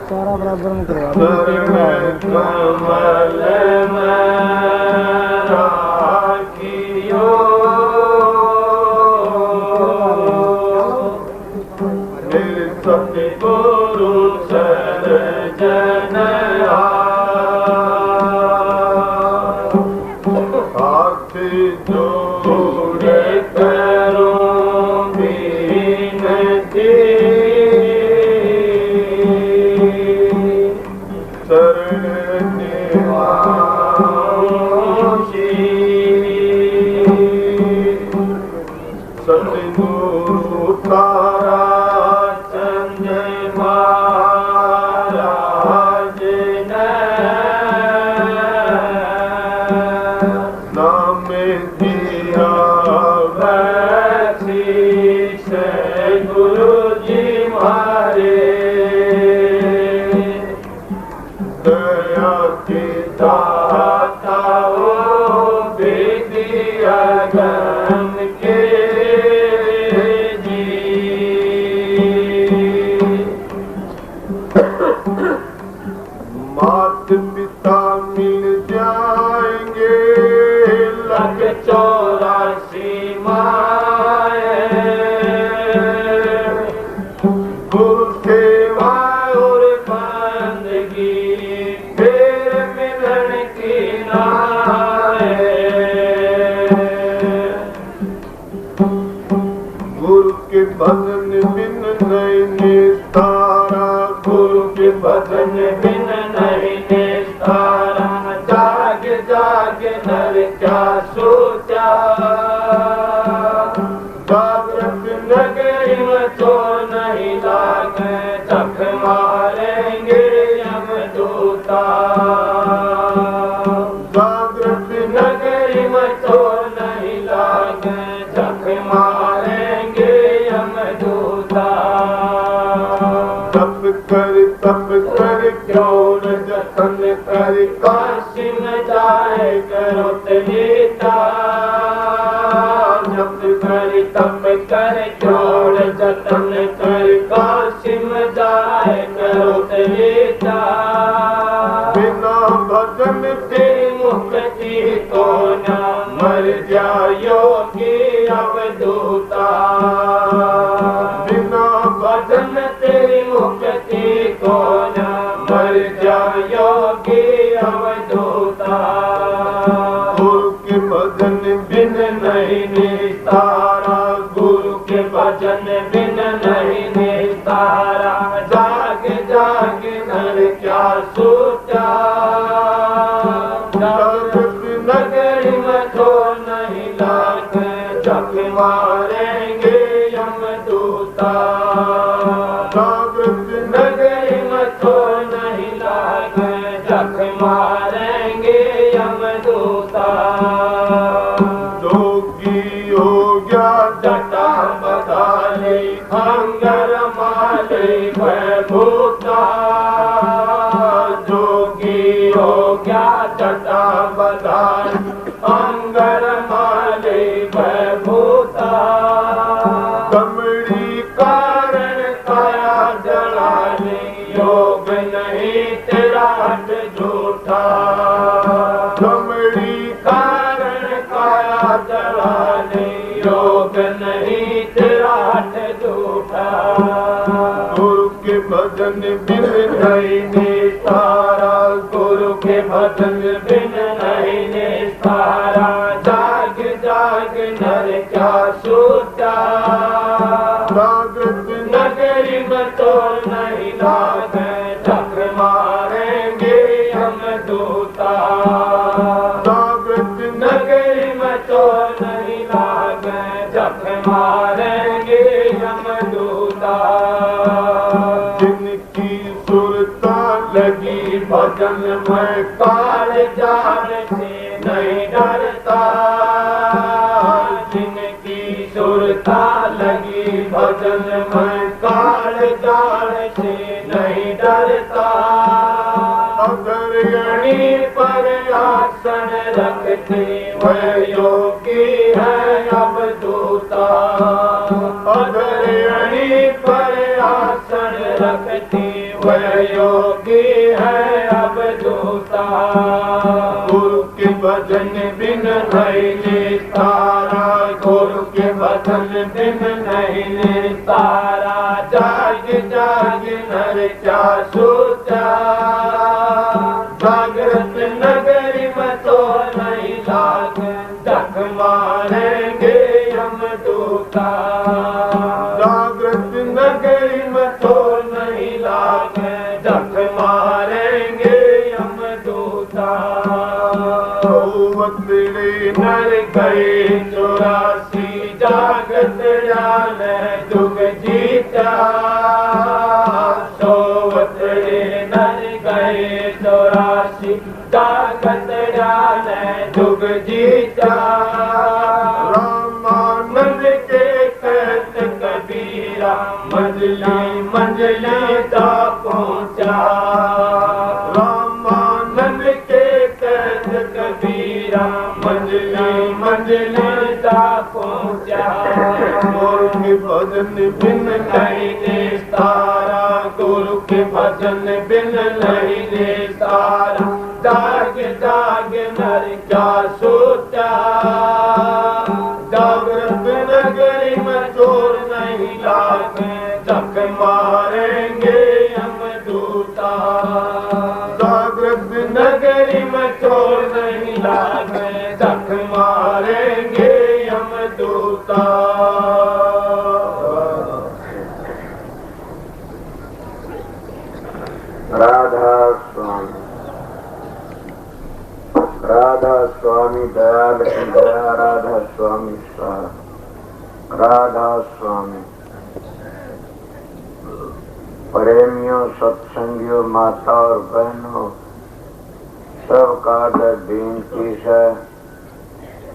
सारा बराबर में करवा कमल में राखियो सतगुरु सरजन हाथ जोड़े करो बिनती शरण निवासी सतगुरु तारा महाराज ने नाम दिया बख्शीश गुरु जी मारे दया के दाता वो विद्या ज्ञान के मात पिता मिल जाएंगे लख 84 माए गुरु सेवा और बंदगी फिर मिलन की नाए गुरु के भजन बिन नहीं निस्तारा गुरु के भजन बिन नहीं निस्तारा जाग जाग नर क्या सोचा जागृत नगरी में तो नहीं लागे जख मारेंगे यमदूता जागृत नगरी में तो नहीं लागे जख मारेंगे यमदूता तप कर क्यों जतन कर काशी में जाए करो तलीता जप कर तप कर क्यों जतन कर काशी में जाए करो तलीता बिना भजन से मुक्ति को न मर जायो की अवधूता बिना भजन से मुक्ति को न मर जायो की अवधूता गुरु के भजन बिन नहीं निस्तारा गुरु के भजन बिन नहीं निस्तारा जाग जाग नर क्या सोचा जागृत नगरी में तो नहीं लागे जग मारेंगे यमदूता जागृत नगरी में तो नहीं लागे जग मारेंगे यमदूता जोगी हो गया जटा बदाले खंगर माले भूता जोगी हो गया जटा बदाले अंगर माले भूता कमड़ी कारण काया जलाने योग नहीं तेरा हट झूठा कमड़ी कारण काया जलाने योग नहीं तेरा हट झूठा गुरु के भजन बिन नहीं निस्तारा गुरु के भजन बिन नहीं निस्तारा जाग जाग नर क्या सोचा जागृत नगरी में तो नहीं लागे जग मारेंगे यमदूता जागृत नगरी में तो नहीं लागे जग मारेंगे यमदूता जिनकी सुरता लगी भजन में काल जान से नहीं डरता जिनकी सुरता लगी भजन में काल जान से नहीं डरता अगर यणी पर आसन रखते वह योगी है अब दूर दूता। अधरणी पर आसन रखती वह योगी है अब दूता। गुरु के भजन बिन नहीं निस्तारा, गुरु के भजन बिन नहीं निस्तारा। जाग जाग नर क्या सोचा, जागृत नगरी में तो नहीं लाग, जग मारेंगे हम दूता। जागृत नगरी में तो नहीं लाग, जग मारेंगे हम दूता। तेरे नर गए 84, जागत जाने जुग जीता। तेरे नर गए 84, जागत जाने जुग जीता। रामानंद के कहत कबीरा, मंजली मंजली जा पहुँचा। रामानंद के कहत कबीरा, मंजली मंजली जा पहुँचा। गुरु के भजन बिन नहीं निस्तारा, गुरु के भजन बिन नहीं निस्तारा। जाग जाग नर क्या सोचा, जागृत नगरी में चोर नहीं लागे, जग मारेंगे हम दूता। जागृत नगरी में चोर नहीं लागे, जग मारेंगे हम दूता। राधा स्वामी, राधा स्वामी दयाल की दया, राधा स्वामी सार, राधा स्वामी। प्रेमियों, सत्संगियों, माता और बहनों, सबका आदर बेनती है।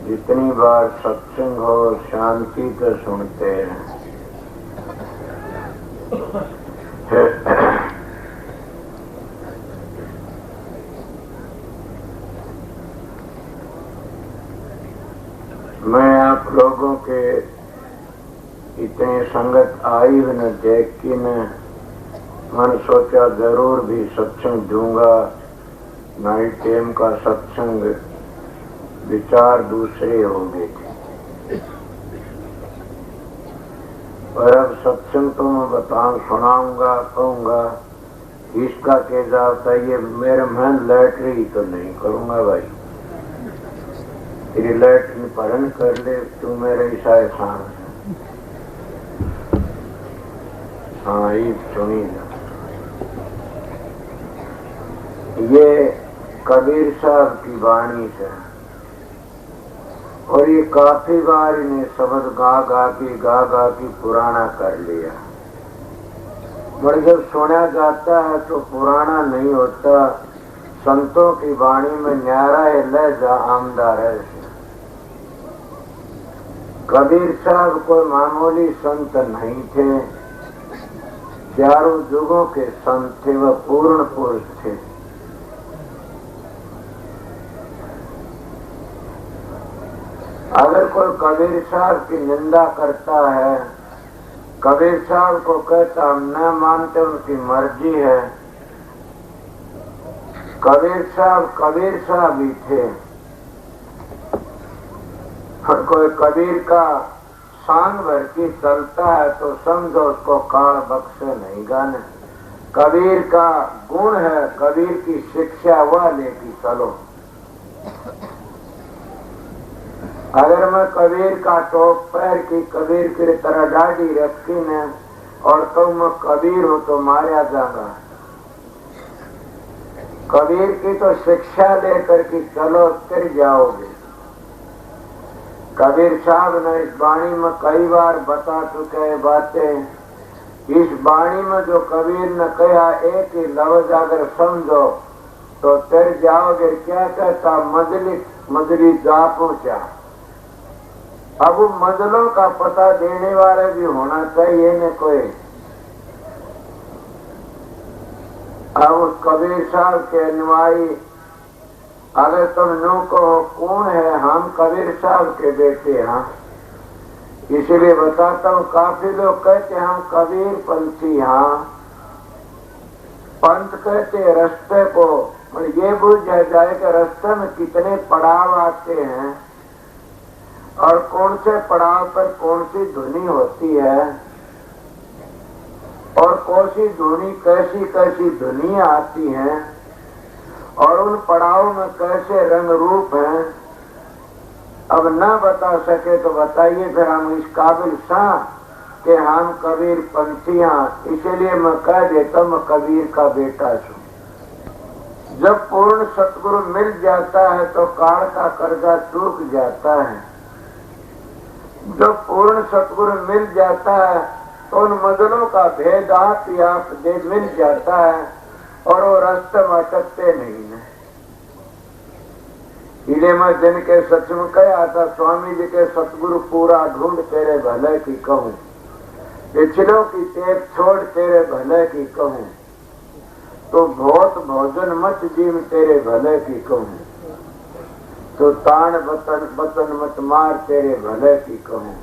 जितनी बार सत्संग हो शांति तो सुनते हैं। मैं आप लोगों के इतने संगत आई हुई न देख के न मन सोचा जरूर भी सत्संग दूंगा। नाइट टाइम का सत्संग विचार दूसरे हो गए थे, पर अब सत्संग तो मैं बताऊं, सुनाऊंगा, कहूंगा। इसका के जाता ये मेरे मन लैटरी तो नहीं करूंगा भाई, तेरी लैटरी भरण कर ले तू मेरे ईसा एहसान। हाँ ये सुनी जा। ये कबीर साहब की वाणी से, और ये काफी बार इन्हें शब्द गा के पुराना कर लिया। पर जब सुना जाता है तो पुराना नहीं होता। संतों की वाणी में न्यारा है लहजा आमदार है। कबीर साहब कोई मामूली संत नहीं थे, चारों युगों के संत थे, वह पूर्ण पुरुष थे। अगर कोई कबीर साहब की निंदा करता है, कबीर साहब को कहता हम न मानते, उनकी मर्जी है। कबीर साहब ही थे। और कोई कबीर का शान भर की चलता है तो समझो उसको काल बख्शे नहीं गाने। कबीर का गुण है, कबीर की शिक्षा वह लेके चलो। अगर मैं कबीर का टोप पैर की कबीर की तरह दाढ़ी रखी न और तो मैं कबीर हूं तो मारा जाऊंगा। कबीर की तो शिक्षा लेकर के चलो फिर जाओगे। कबीर साहब ने इस वाणी में कई बार बता चुके हैं बातें। इस वाणी में जो कबीर ने कहा एक ही लफ्ज अगर समझो तो फिर जाओगे। क्या कहता मजली जा पहुंचा। अब मंजिलों का पता देने वाले भी होना चाहिए न कोई। अब उस कबीर साहब के अनुयायी अगर तुम नो कहो कौन है, हम कबीर साहब के बेटे हैं। इसलिए बताता हूँ, काफी लोग कहते हम कबीर पंथी, हाँ पंथ कहते रास्ते को, और ये बुझ जाए कि रास्ते में कितने पड़ाव आते हैं और कौन से पड़ाव पर कौन सी धुनी होती है और कौन सी धुनी कैसी कैसी धुनी आती हैं और उन पड़ाव में कैसे रंग रूप हैं। अब ना बता सके तो बताइए, फिर हम इस काबिल सा कि हम कबीर पंथियां, इसलिए मैं कह देता हूं मैं कबीर का बेटा हूं। जब पूर्ण सतगुरु मिल जाता है तो काल का कर्जा चूक जाता है। जब पूर्ण सतगुरु मिल जाता है तो उन मजलों का भेद आप ही आप दे मिल जाता है और वो रास्ते में अटकते नहीं है। इले में दिन के सच में कहा था, स्वामी जी के सतगुरु पूरा ढूंढ तेरे भले की कहूँ, पिछलों की तेज छोड़ तेरे भले की कहूँ, तो बहुत भोजन मत जीव तेरे भले की कहूँ, तो तान बतन मत मार तेरे भले की कहूँ,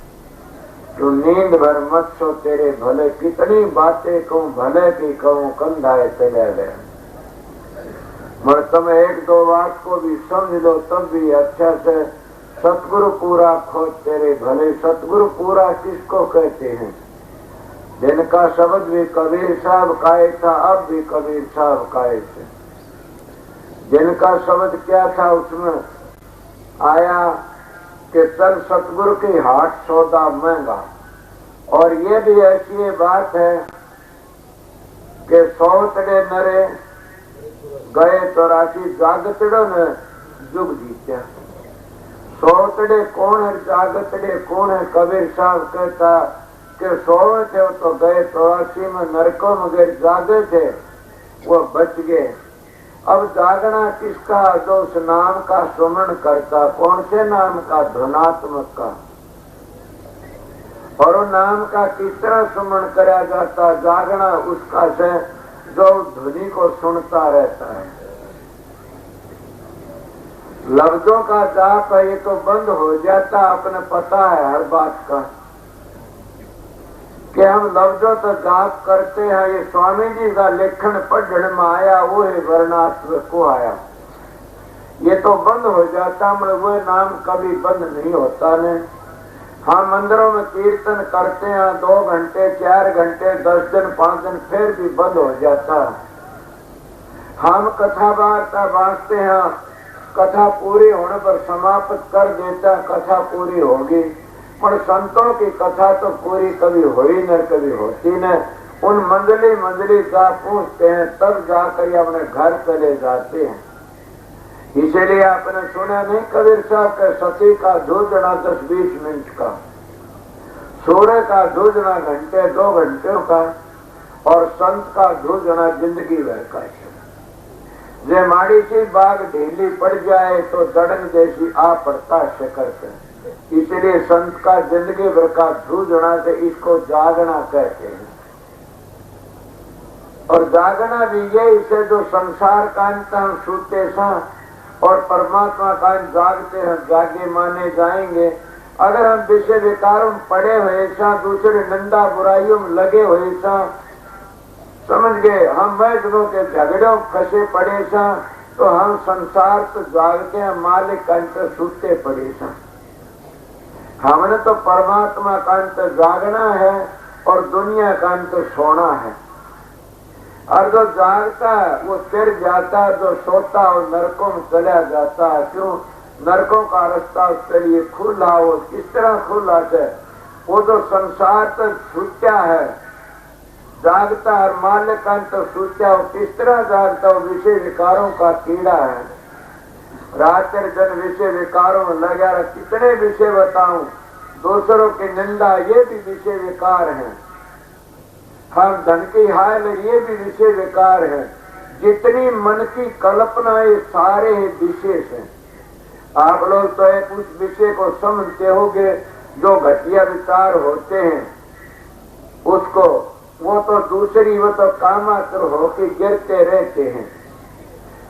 तो नींद भर मत सो तेरे भले, कितनी बातें कहूँ भले की कहूँ, कंधाए चले गए। मगर तुम एक दो बात को भी समझ लो तब भी अच्छा से सतगुरु पूरा खोज तेरे भले। सतगुरु पूरा किसको कहते हैं? जिनका शब्द भी कबीर साहब काए था, अब भी कबीर साहब काए थे। जिनका शब्द क्या था, उसमें आया कि चल सतगुरु की हाट सौदा महंगा। और ये भी ऐसी बात है कि सौतड़े नरे गए तो राशि, जागतड़ो ने जुग जीत्या। सौतड़े कौन है, जागतड़े कौन है? कबीर साहब कहता कि सोए थे तो गए 84 में नरकों में गए, जागे थे वो बच गए। अब जागना किसका? जो उस नाम का सुमरण करता। कौन से नाम का? धुनात्मक का। और वो नाम का किस तरह सुमरण करा जाता? जागना उसका से जो ध्वनि को सुनता रहता है। लफ्जों का जाप है, ये तो बंद हो जाता, अपने पता है हर बात का कि हम लफ्जों तो जाप करते हैं। ये स्वामी जी का लेखन पढ़ने में आया, वो है वर्णात्मक को आया, ये तो बंद हो जाता, मगर वो नाम कभी बंद नहीं होता ने। हम मंदिरों में कीर्तन करते हैं 2 घंटे 4 घंटे 10 दिन 5 दिन, फिर भी बंद हो जाता। हम कथा वार्ता बांटते हैं, कथा पूरी होने पर समाप्त कर देता, कथा पूरी होगी। पर संतों की कथा तो पूरी कभी हुई न कभी होती न। उन मंजली मंजली जा पूछते हैं, तब जाकर अपने घर चले जाते हैं। इसीलिए आपने सुना नहीं कबीर साहब के सती का जूझना 10-20 मिनट का, सूर्य का जूझना घंटे 2 घंटों का, और संत का जूझना जिंदगी भर का। जे माड़ी सी बाग ढीली पड़ जाए तो दड़न जैसी आ पड़ता शिखर पे। इसलिए संत का जिंदगी भर का जूझना से इसको जागना कहते हैं। और जागना भी ये इसे जो संसार का अंत हम सूते सा और परमात्मा का जागते हैं, जागे माने जाएंगे। अगर हम विषय विकारों में पड़े हुए सा, दूसरे निंदा बुराइयों में लगे हुए सा, समझ गए हम वैद्यों के झगड़ों फंसे पड़े सा, तो हम संसार तो जागते हैं, मालिक का अंत सूते पड़े सा। हमने तो परमात्मा का अंत जागना है और दुनिया का अंत सोना है। और जो जागता है वो फिर जाता है, जो सोता और नरकों में चला जाता है। क्यों? नरकों का रास्ता उसके लिए खुला। वो किस तरह खुला है? वो जो संसार तक छूटा है, जागता है, मालिक अंत सूचा, वो किस तरह जागता? वो विषय विकारों का कीड़ा है। रात्र दिन विषय विकारों में लगा रहा। कितने विषय बताऊं? दूसरों की निंदा, ये भी विषय विकार है। हम धन की हाय लगे, ये भी विषय विकार है। जितनी मन की कल्पना, ये सारे विशेष हैं। आप लोग तो एक उस विषय को समझते होंगे जो घटिया विचार होते हैं, उसको वो तो दूसरी, वो तो कामातुर होके गिरते रहते हैं।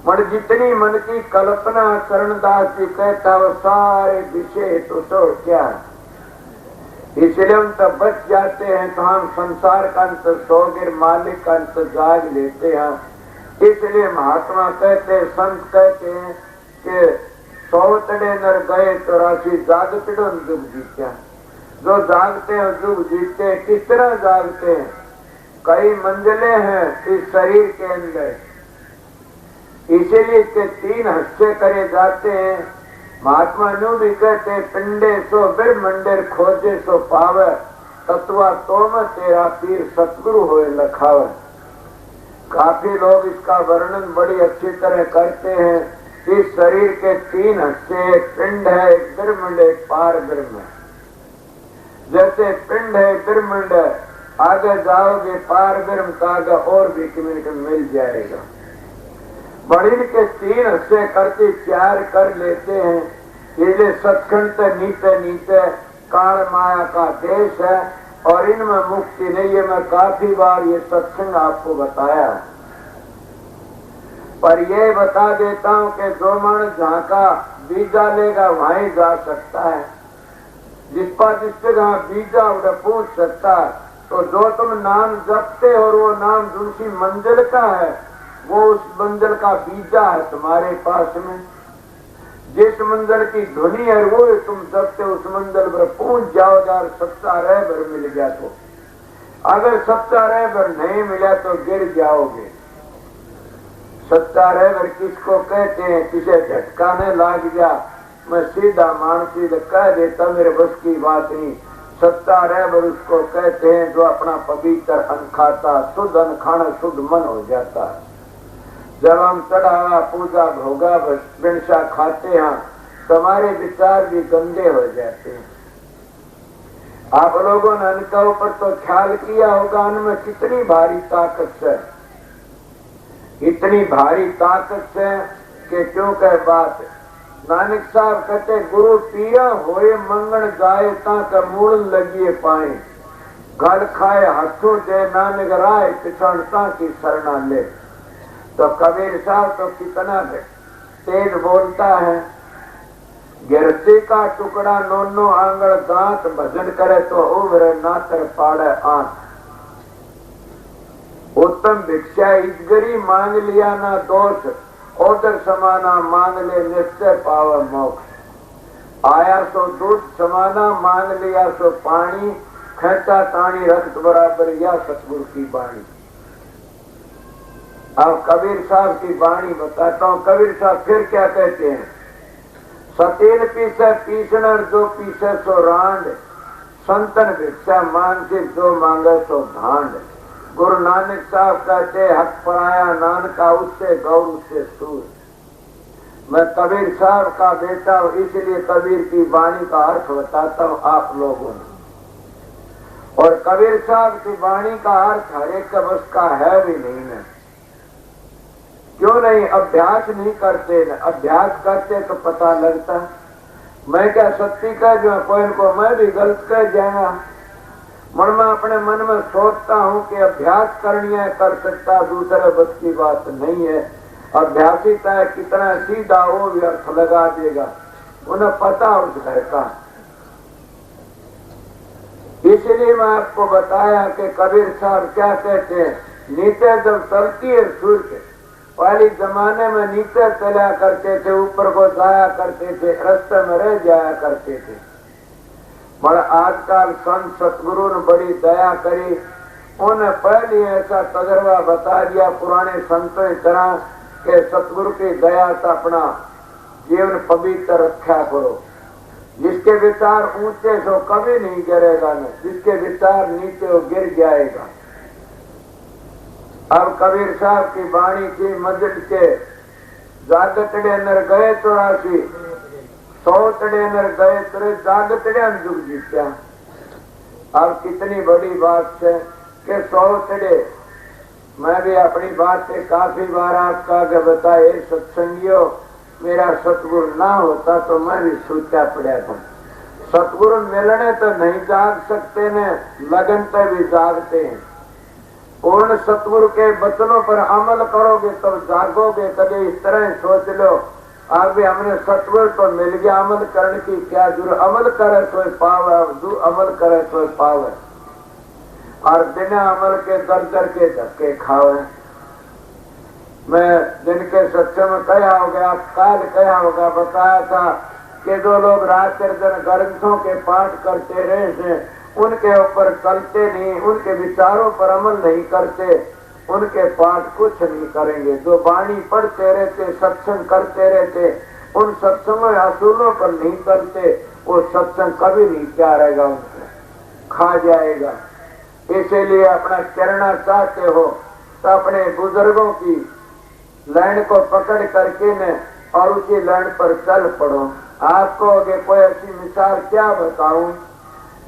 पर जितनी मन की कल्पना, चरणदास जी कहता वो सारे विषय तो क्या है? इसलिए हम तब बच जाते हैं तो हम संसार का अंत सौगिर मालिक का अंत जाग लेते हैं। इसलिए महात्मा कहते, संत कहते हैं कि सौतड़े नर गए तो राशि जागतड़ो जुग जीत्या। जो जागते हैं जुग जीतते हैं। किस तरह जागते हैं? कई मंजिलें हैं इस शरीर के अंदर, इसीलिए इसके 3 हिस्से करे जाते हैं। महात्मा न्यू भी कहते, पिंडे सो ब्रह्मंडर खोजे सो पावे, तत्वा तोम तेरा पीर सतगुरु होए लखावे। काफी लोग इसका वर्णन बड़ी अच्छी तरह करते हैं। इस शरीर के 3 हिस्से, एक पिंड है, एक ब्रह्मंड, एक पार ब्रह्म है। जैसे पिंड है, ब्रह्मंड है, आगे जाओगे पार ब्रह्म का आगे और भी कम्युनिकेशन मिल जाएगा। बड़ी के 3 हिस्से करके 4 कर लेते हैं। इसलिए सत्खंड नीचे नीचे काल माया का देश है और इनमें मुक्ति नहीं है। मैं काफी बार ये सत्संग आपको बताया, पर ये बता देता हूँ कि जो मन जहाँ का बीजा लेगा वहीं जा सकता है। जिस पर जिससे जहाँ बीजा उन्हें पूछ सकता है। तो जो तुम नाम जपते हो और वो नाम दूसरी मंजिल का है, वो उस मंजिल का बीजा है तुम्हारे पास में। जिस मंजिल की ध्वनि है वो तुम जपते उस मंजिल पर पहुंच जाओ। यार सच्चा रहबर मिल गया तो, अगर सच्चा रहबर नहीं मिला तो गिर जाओगे। सच्चा रहबर किसको कहते हैं? किसे झटका ने लाग जा, मैं सीधा मानसी कह देता मेरे बस की बात नहीं। सच्चा रहबर उसको कहते हैं जो अपना पवित्र अन्न खाता, शुद्ध अन्न खाना शुद्ध मन हो जाता है। जब हम चढ़ावा पूजा भोगा वृंशा खाते हैं तो हमारे विचार भी गंदे हो जाते हैं। आप लोगों ने अन्न के ऊपर तो ख्याल किया होगा, अन्न में कितनी भारी ताकत है। इतनी भारी ताकत है कि क्यों कह बात। नानक साहब कहते, गुरु पिया होए मंगन जाए ताक मूल लगिए पाए, गढ़ खाए हाथों दे नानक राय पिछड़ता की शरणा ले। तो कबीर साहब तो कितना तेज बोलता है। गिरती का टुकड़ा नोनो आंगड़ दांत, भजन करे तो उम्र नातर पाड़े आंत। उत्तम भिक्षा इजगरी मांग लिया ना दोष, ओदर समाना मांग ले निश्चय पाव मोक्ष। आया सो दूध समाना मांग लिया सो पानी, खेता तानी रक्त बराबर या सतगुरु की बाणी। अब कबीर साहब की बाणी बताता हूँ। कबीर साहब फिर क्या कहते हैं? सतीन पीसे पीसनर जो पीसे सो रांड, संतन भिक्षा मांग से जो मांगे सो भांड। गुरु नानक साहब कहते, हक पराया नानका उससे गौर उससे सूर। मैं कबीर साहब का बेटा हूँ, इसलिए कबीर की वाणी का अर्थ बताता हूँ आप लोगों ने। और कबीर साहब की वाणी का अर्थ हर एक बस का है भी नहीं है। क्यों नहीं? अभ्यास नहीं करते न, अभ्यास करते तो पता लगता। मैं क्या सत्य कह जो कोई को मैं भी गलत कह जाएगा। मन में अपने मन में सोचता हूँ कि अभ्यास करनी है कर सकता, दूसरे बस की बात नहीं है। अभ्यासी चाहे कितना सीधा वो भी अर्थ लगा देगा, उन्हें पता उस घर का। इसलिए मैं आपको बताया कि कबीर साहब क्या कहते हैं। नीचे जब चलती है सूर्य, पहले जमाने में नीचे चला करते थे, ऊपर को जाया करते थे, रास्ते में रह जाया करते थे। पर आजकल संत सतगुरु ने बड़ी दया करी, उन्हें पहले ऐसा तजर्बा बता दिया पुराने संतों की तरह कि सतगुरु की दया से अपना जीवन पवित्र रखा करो। जिसके विचार ऊंचे सो कभी नहीं गिरेगा न, जिसके विचार नीचे वो गिर जाएगा। अब कबीर साहब की वाणी की मस्जिद के जागतड़े अंदर गए 84, 100 अंदर गए तो जागतड़े जुग जीत्या। अब कितनी बड़ी बात है कि 100 मैं भी अपनी बात से काफी बार आपका आगे बताए। सत्संगियों, मेरा सतगुरु ना होता तो मैं भी सोचा पड़ा था। सतगुरु मिलने तो नहीं जाग सकते न, लगन पे भी जागते हैं। पूर्ण सतगुरु के वचनों पर अमल करोगे तब जागोगे। कभी इस तरह सोच लो, अब भी हमने सत्वर तो मिल गया, अमल करने की क्या जरूरत। अमल करे तो पावे, अमल करे तो पावे, और बिना अमल के दर दर के धक्के खावे। मैं जिनके सत्संग में कहा होगा, काल कहा होगा, बताया था कि जो लोग रात दिन ग्रंथों के पाठ करते रहे हैं, उनके ऊपर चलते नहीं, उनके विचारों पर अमल नहीं करते, उनके पाठ कुछ नहीं करेंगे। जो वाणी पढ़ते रहते, सत्संग करते रहते, उन सत्संग असूलों पर नहीं चलते, वो सत्संग कभी नहीं क्या रहेगा, उनसे खा जाएगा। इसीलिए अपना चरणा चाहते हो तो अपने बुजुर्गों की लाइन को पकड़ करके न और उसी लाइन पर चल पड़ो। आपको आगे कोई ऐसी मिसाल क्या बताऊं।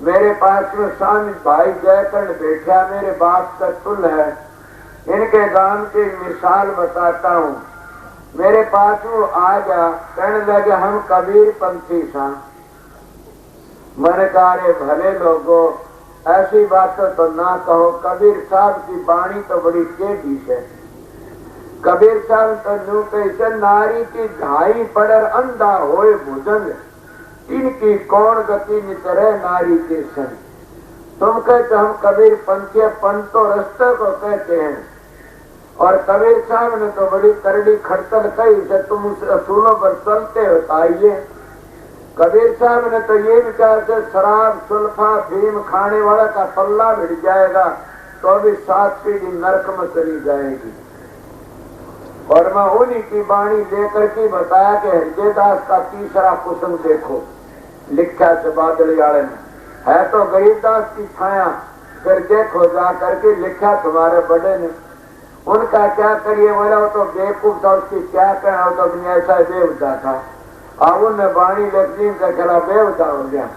मेरे पास में स्वामी भाई जयकर्ण बैठा, मेरे बाप का तुल है, इनके गांव की मिसाल बताता हूँ। मेरे पास वो आ गया, कहने लगे हम कबीर पंथी सा। मन कार्य भले लोगों, ऐसी बातें तो ना कहो। कबीर साहब की वाणी तो बड़ी टेढ़ी है। कबीर साहब तो न्यू कैसे नारी की घाई पड़र अंधा होए भुजंग, इनकी कौन गति नितरे नारी के संग। तुम कहते हम कबीर पंथी, पंतो रस्ते को कहते हैं, और कबीर साहब ने तो बड़ी करड़ी खड़तल कही से तुम उस असूलों पर चलते हो। आइए, कबीर साहब ने तो ये विचार से शराब सुल्फा भीम खाने वाला का पल्ला भिड़ जाएगा तो भी 7 पीढ़ी नरक में चली जाएगी। और मैं उन्हीं की वाणी लेकर के बताया कि हृदयदास का तीसरा कुसुम देखो, लिखा से बादलियाड़े में है तो गरीबदास की छाया, फिर देखो जा करके लिखा तुम्हारे बड़े ने। उनका क्या करिए, बोला वो तो बेवकूफ था, उसकी क्या कहना, तो अपनी ऐसा बेवता था। अब उनने वाणी लक्ष्मी का खिला बेवता हो गया।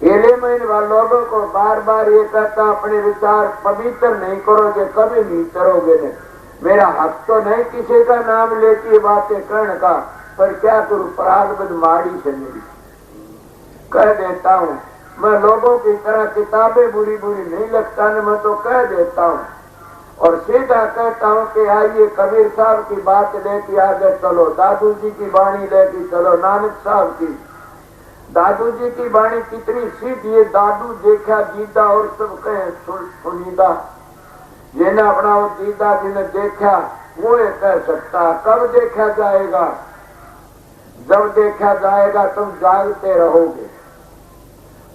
मैं इन लोगों को बार बार ये कहता, अपने विचार पवित्र नहीं करोगे कभी नहीं करोगे। नहीं, मेरा हक तो नहीं किसी का नाम लेती बातें कहने का, पर क्या करूं, परागबद माड़ी से मेरी कह देता हूँ। मैं लोगों की तरह किताबें बुरी बुरी नहीं लगता न, मैं तो कह देता हूँ और सीधा कहता हूँ कि आइए कबीर साहब की बात लेके आगे चलो, दादू जी की वाणी लेके चलो, नानक साहब की। दादू जी की वाणी कितनी सीधी है, दादू देखा जीता और सब कहे सुनीदा। जिन्हें अपना वो दीदा जिन्हें देखा वो ये कह सकता। कब देखा जाएगा, जब देखा जाएगा तुम जागते रहोगे,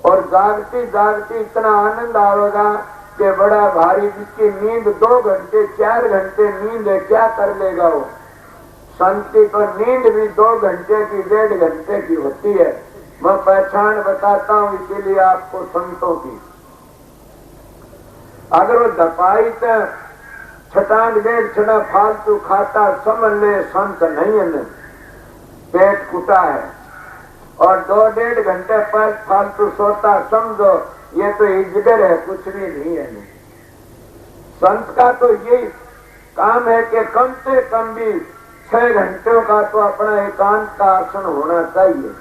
और जागती जागती इतना आनंद आएगा कि बड़ा भारी, जिसकी नींद 2 घंटे 4 घंटे नींद है, क्या कर लेगा वो। संत की तो नींद भी 2 घंटे की 1.5 घंटे की होती है। मैं पहचान बताता हूँ इसीलिए आपको संतों की। अगर वो दपाई तो छटांग 1.5 छटा फालतू खाता, समझ ले संत नहीं है, पेट कुटा है, और 2-1.5 घंटे पर फालतू सोता, समझो ये तो इजगर है, कुछ भी नहीं है। नहीं, संत का तो यही काम है कि कम से कम भी 6 घंटों का तो अपना एकांत का आसन होना चाहिए।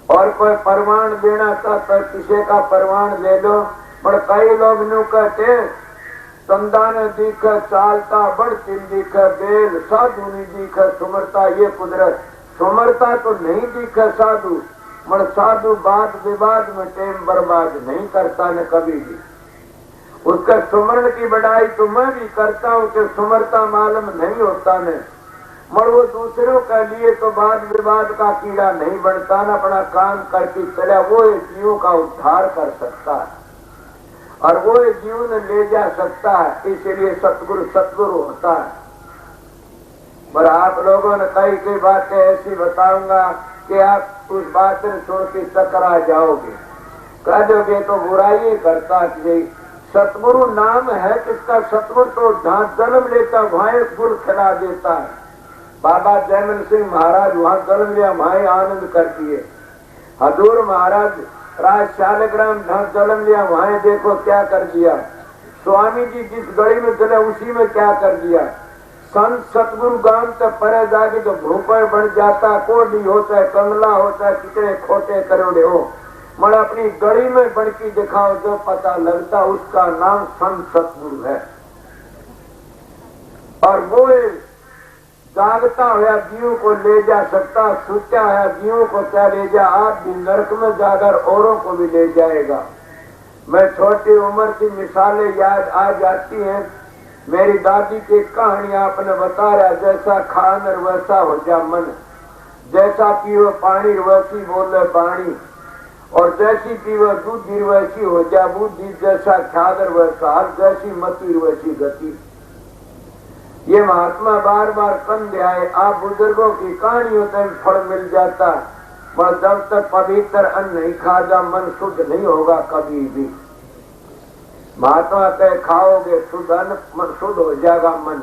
और कोई प्रमाण देना चाहता तो किसी का प्रमाण ले लो, पर कई लोग न्यू कहते संदान दिख चालता बढ़ती दिख बेल, साधु नहीं दिख सुमरता, ये कुदरत। सुमरता तो नहीं दिख साधु, मगर साधु वाद विवाद में टाइम बर्बाद नहीं करता न कभी भी। उसका सुमरण की बढ़ाई तो मैं भी करता हूँ कि सुमरता मालूम नहीं होता न, मगर वो दूसरों के लिए तो वाद विवाद का कीड़ा नहीं बनता न, अपना काम करके चला, वो जीवों का उद्धार कर सकता है और वो जीवन ले जा सकता है। इसलिए सतगुरु होता है। पर आप लोगों ने कई बातें ऐसी बताऊंगा कि आप उस बात में छोड़ के टकरा जाओगे, कह दोगे तो बुराई करता। सतगुरु नाम है किसका, सतगुरु तो जहाँ जन्म लेता वहां गुल खिला देता है। बाबा जयमल सिंह महाराज वहां जन्म लिया, वहां आनंद कर दिए। हजूर महाराज राज शालग्राम जहाँ जन्म लिया, वहां देखो क्या कर दिया। स्वामी जी जिस गली में चले उसी में क्या कर दिया। संत सतगुरु गांव तक परे जाके तो भूपर बन जाता, कोडी हो चाहे कंगला हो चाहे कितने खोटे करोड़े हो, मगर अपनी गली में बनकी दिखाओ जो पता लगता उसका नाम संत सतगुरु है। और वो जागता हुआ जीव को ले जा सकता, सुत्या हुआ जीव को क्या ले जा, आप भी नरक में जाकर औरों को भी ले जाएगा। मैं छोटी उम्र की मिसालें याद आ जाती हैं। मेरी दादी की कहानी आपने बता रहा, जैसा खान और वैसा हो जा मन, जैसा पियो पानी वैसी बोले पानी, और जैसी पियो दूधी वैसी हो जा बुद्धि, जैसा ख्याल वैसा हाल, जैसी मति वैसी गति। ये महात्मा बार बार कंधे आए। आप बुजुर्गों की कहानियों से फल मिल जाता, पर जब तक पवित्र अन्न नहीं खाजा मन शुद्ध नहीं होगा कभी भी। महात्मा कहे खाओगे शुद्ध अन्न, मन शुद्ध हो जाएगा मन।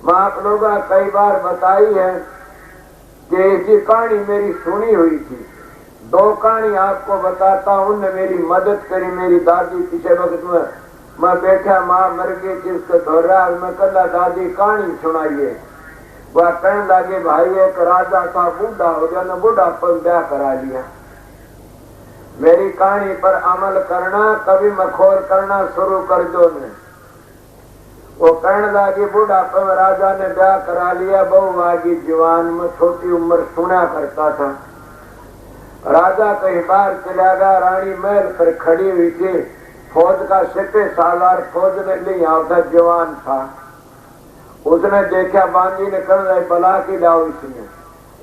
मैं आप लोग कई बार बताई है कि ऐसी कहानी मेरी सुनी हुई थी। 2 कहानी आपको बताता हूँ, उनने मेरी मदद करी। मेरी दादी पिछले वक्त में मैं बैठा, माँ मर गई थी, उसको दोहरा, मैं कला दादी कहानी सुनाइए। वह कहने लगे भाई एक राजा था, बूढ़ा हो गया ना, बुढ़ापन ब्याह करा लिया। मेरी कहानी पर अमल करना, कभी मखौल करना शुरू कर दो ने। वो कहने लगे बुढ़ापे में राजा ने ब्याह करा लिया, बहु आगी जवान में छोटी उम्र सुना करता था। राजा कहीं बाहर चला गया, रानी महल पर खड़ी हुई थी, फौज का सिपे सालार फौज ने लिया था, जवान था। उसने देखा, बांदी ने कहना बला की लाओ इसने।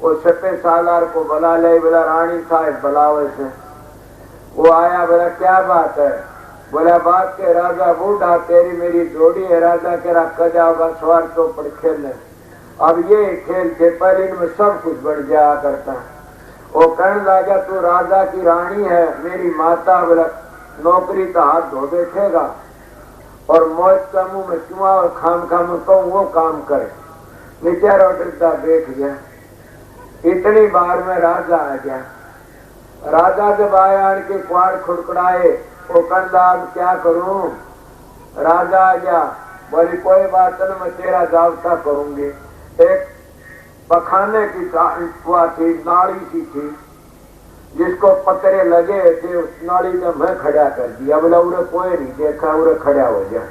वो सिपे सालार को बुला ले, बोला रानी साहब बुलाओ इसे। वो आया, बोला क्या बात है? बोला बात के राजा बूढ़ा, तेरी मेरी जोड़ी है। राजा कह रहा कजाओगा सवार चौपड़ खेलने। अब ये खेल थे पहले, इनमें सब कुछ बढ़ जाया करता। वो कहने लगा तू राजा की रानी है, मेरी माता। बोला नौकरी तो हाथ धो बैठेगा और मौज का मुंह में चुआ और खाम खाम कहूँ वो काम करे। बेचारा डरता बैठ गया। इतनी बार में राजा आ गया। राजा जब आया के क्वाड़ खुड़खुड़ाए, वो कहता अब क्या करूं? राजा आ गया, बोली कोई बात नहीं, मैं तेरा जावता करूंगी। एक पखाने की हुआ थी, नाली सी थी, जिसको पतरे लगे थे, उस नाली में मैं खड़ा कर दिया। बोला उरे कोई नहीं देखा, उरे खड़ा हो गया।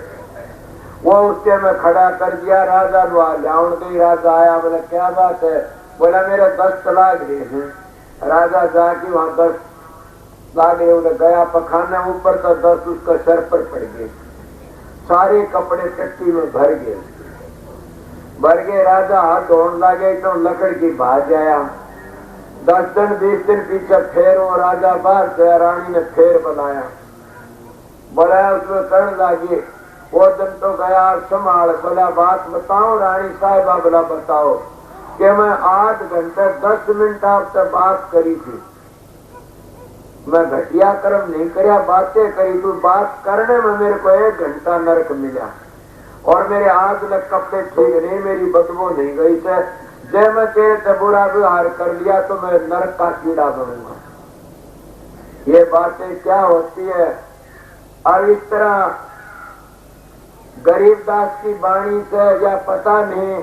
वो उसके में खड़ा कर दिया। राजा लाउन गई। राजा आया, बोला क्या बात है? बोला मेरे 10 तलाक दे हैं। राजा जाके वहां 10 लागे, उन्हें गया पखाना ऊपर तो 10 उसका सर पर पड़ गए। सारे कपड़े टट्टी में भर गए। राजा हाथ धोने लगे तो लकड़ की भाज आया। 10 दिन 20 दिन पीछे फेर वो राजा बाहर से, रानी ने फेर बनाया। उसमें कहने लगी वो दिन तो गया संभाल। बोला बात बताओ रानी साहबा। बोला बताओ कि मैं 8 घंटे 10 मिनट आपसे बात करी थी। मैं घटिया कर्म नहीं करया, बातें करी। तू बात करने में मेरे को 1 घंटा नरक मिला और मेरे आज लग कपड़े ठीक नहीं, मेरी बदबू नहीं गई से। जब मैं तेरे से बुरा व्यवहार कर लिया तो मैं नरक का कीड़ा बनूंगा। ये बातें क्या होती है? और इस तरह गरीबदास की वाणी से या पता नहीं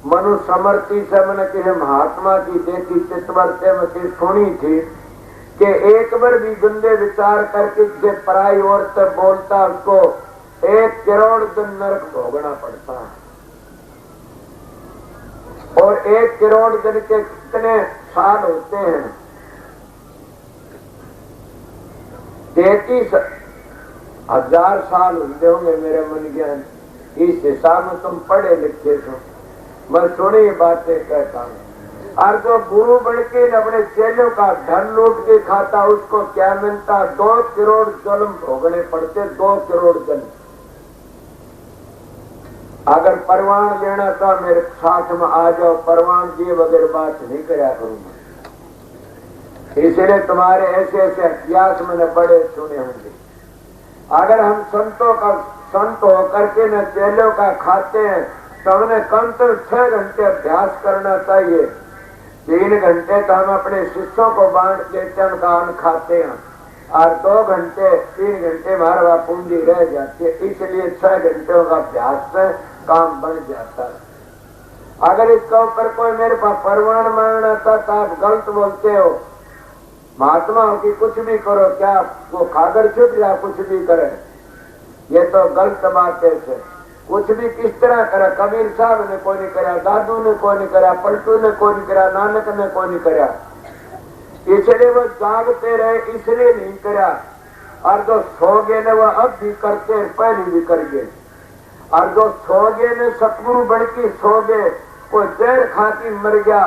मनु समर्थी से मैंने किसी महात्मा की देखी चित्तवर्ते में की सुनी थी कि एक बार भी गंदे विचार करके किसी पराई ओर से बोलता उसको 1 करोड़ दिन नरक भोगना पड़ता है। और 1 करोड़ दिन के कितने साल होते हैं? 33,000 साल होते होंगे मेरे मन ज्ञान। इस हिसाब में तुम पढ़े लिखे हो। मैं सुनी बातें कहता हूँ। और जो गुरु बन के अपने चेलों का धन लूट के खाता, उसको क्या मिलता? 2 करोड़ जन्म भोगने पड़ते। 2 करोड़ जन्म। अगर परवान लेना था मेरे साथ में आ जाओ, परवान दिए बगैर बात नहीं कराया करूंगा। इसलिए तुम्हारे ऐसे ऐसे इतिहास मैंने बड़े सुने होंगे। अगर हम संतों का संत होकर के न चेलों का खाते हैं तो हमें कम से 6 घंटे अभ्यास करना चाहिए। 3 घंटे तो हम अपने शिष्यों को बांट देते हैं, उनका अन्न खाते हैं, और 2 घंटे 3 घंटे हमारा पूंजी रह जाती है। इसलिए 6 घंटों का अभ्यास से काम बन जाता है। अगर इसके ऊपर कोई मेरे पास परवान मांगना था तो आप गलत बोलते हो। महात्मा की कुछ भी करो, क्या वो खागर छुट या कुछ भी करे, ये तो गलत बात है। कुछ भी किस तरह करा, कबीर साहब ने कोई नहीं करा, दादू ने कोई नहीं करा, पलटू ने कोई नहीं करा, नानक ने कोई नहीं करा। इसलिए वो जागते रहे, इसलिए नहीं करा। और जो सो गए ने वो अब भी करते, पहले भी कर गए। और जो सो गए ने सतगुरु बन के सो गए, कोई जेल खा के मर गया,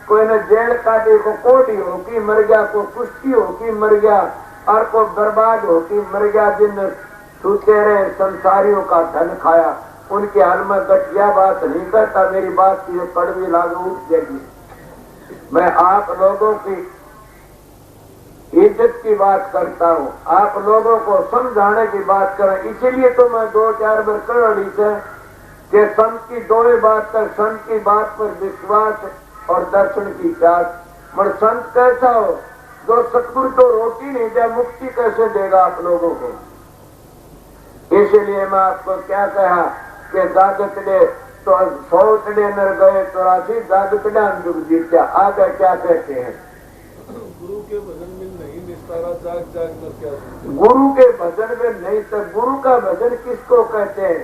कोई ने जेल काटे को कोटी होकी मर गया, को कुश्ती होकी मर गया, और को बर्बाद होकी मर गया। जिन सूते रहे संसारियों का धन खाया, उनके हाल में घटिया बात नहीं करता। मेरी बात की कड़वी लागू उठ जाएगी। मैं आप लोगों की इज्जत की बात करता हूँ, आप लोगों को समझाने की बात करें। इसीलिए तो मैं 2-4 बार कर रही थे कि संत की दो ही बात कर, संत की बात पर विश्वास और दर्शन की प्यास। मगर संत कैसा हो, जो सतगुरु तो रोटी नहीं दे, मुक्ति कैसे देगा आप लोगों को। इसलिए मैं आपको क्या कहा कि जागतड़े तो 100 नर गए 84 जागतड़ा दुख जीत्या। आगे क्या कहते हैं, गुरु के भजन में नहीं निस्तारा, जाग जाग न क्या। गुरु के भजन में नहीं, तो गुरु का भजन किसको कहते हैं?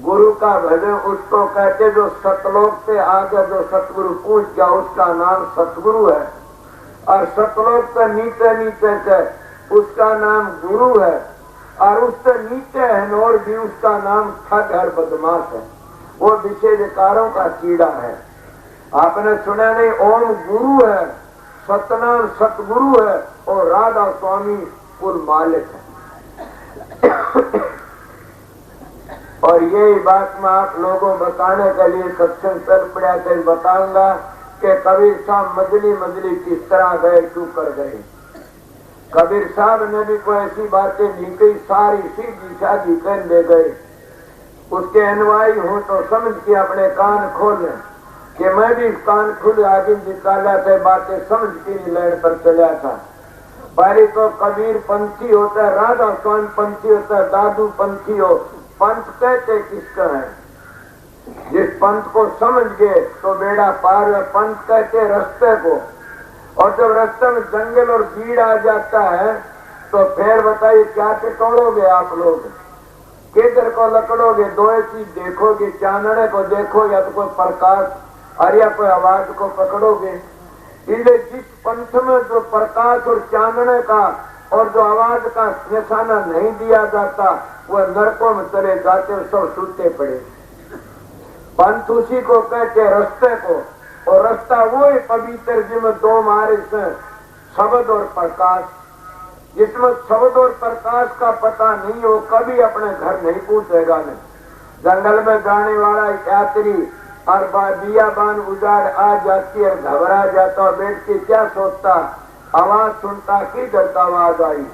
गुरु का भजन उसको कहते जो सतलोक से आगे जो सतगुरु पूछ गया, उसका नाम सतगुरु है। और सतलोक से नीचे नीचे से उसका नाम गुरु है। और उससे नीचे है और भी उसका नाम ठग और बदमाश है। वो विशेषकारों का कीड़ा है। आपने सुना नहीं, ओम गुरु है, सतनाम सतगुरु है, और राधा स्वामी कुल मालिक है। और यही बात मैं आप लोगों बताने के लिए सत्संग चल पड़ा कर बताऊंगा कि कबीर साहब मजली मजली किस तरह गए, क्यों कर गए। कबीर साहब ने भी कोई ऐसी बातें नहीं कही, सारी सीधी साधी कर ले गए। उसके अनुयायी हूं तो समझ के अपने कान खोले कि मैं भी कान खुले आगे निकाला था, बातें समझ के लैंड पर चला था। पहले तो कबीर पंथी होता है, राधा स्वामी पंथी होता है, दादू पंथी हो। पंथ कहते किसका है? जिस पंथ को समझ गए तो बेड़ा पार है। पंथ कहते रास्ते को। और जब रास्ते में जंगल और भीड़ आ जाता है तो फिर बताइए क्या टटोड़ोगे आप लोग, किधर को लकड़ोगे? दो चीज देखोगे, चानने को देखो या तो कोई प्रकाश और या कोई आवाज को पकड़ोगे। इसलिए जिस पंथ में जो प्रकाश और चानने का और जो आवाज का निशाना नहीं दिया जाता, वह नरकों में चले जाते, सब सूते पड़े। पंथ उसी को कहते रास्ते को। और रास्ता वो है पवित्र जिसमें दो मारे से शब्द और प्रकाश। जिसमें शब्द और प्रकाश का पता नहीं हो, कभी अपने घर नहीं पूछेगा। नहीं जंगल में जाने वाला यात्री और बियाबान उजाड़ आ जाती है, घबरा जाता और बैठ के क्या सोचता, आवाज सुनता कि डरता आवाज आई,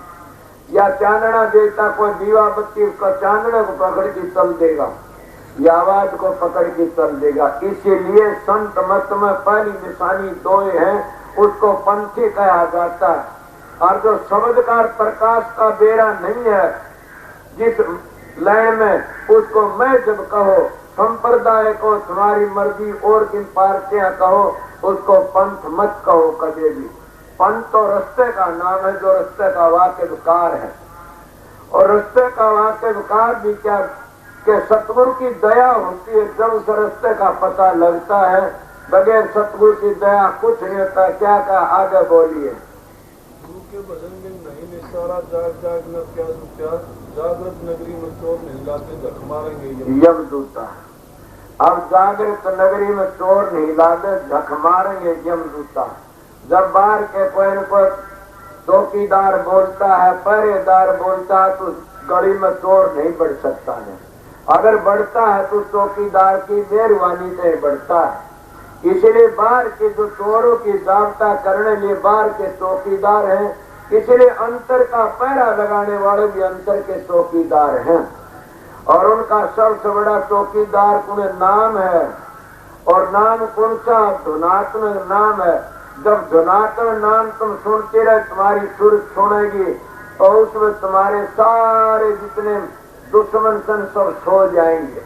या चांदना देता कोई दीवा बत्ती उसका चांदने को पकड़ के चल देगा, या आवाज को पकड़ के चल देगा। इसीलिए संत मत में पहली निशानी दो है, उसको पंथी कहा जाता है। और जो शब्दकार प्रकाश का बेड़ा नहीं है जिस लाइन में, उसको मैं जब कहो संप्रदाय को तुम्हारी मर्जी और किन पार्टियां कहो, उसको पंथ मत कहो कभी भी। पंथ तो रास्ते का नाम है, जो रास्ते का वाक्य विकार है। और रास्ते का वाक्य विकार भी क्या कि सतगुरु की दया होती है जब उस रास्ते का पता लगता है। बगैर सतगुरु की दया कुछ नहीं होता। क्या कहा, आगे बोलिए। गुरु के भजन में नहीं निस्तारा, जाग जाग न क्या क्या, जागृत नगरी में चोर नहीं लाते, धक मारेंगे यमदूता। अब जागृत नगरी में चोर नहीं लाते, धक मारेंगे यमदूता। जब बाहर के कोई न कोई चौकीदार बोलता है, पहरेदार बोलता है, तो गली में चोर नहीं बढ़ सकता है। अगर बढ़ता है तो चौकीदार की मेहरबानी से बढ़ता है। इसलिए बाहर के जो चोरों की जाब्ता करने लिए बाहर के चौकीदार हैं, इसलिए अंतर का पहरा लगाने वाले भी अंतर के चौकीदार हैं। और उनका सबसे बड़ा चौकीदार कुछ नाम है। और नाम कौन सा? धुनात्मक नाम है। जब धुनात्मक नाम तुम सुनते रहे, तुम्हारी सुर सुनेगी तो उसमें तुम्हारे सारे जितने दुश्मन सन सब सो जाएंगे।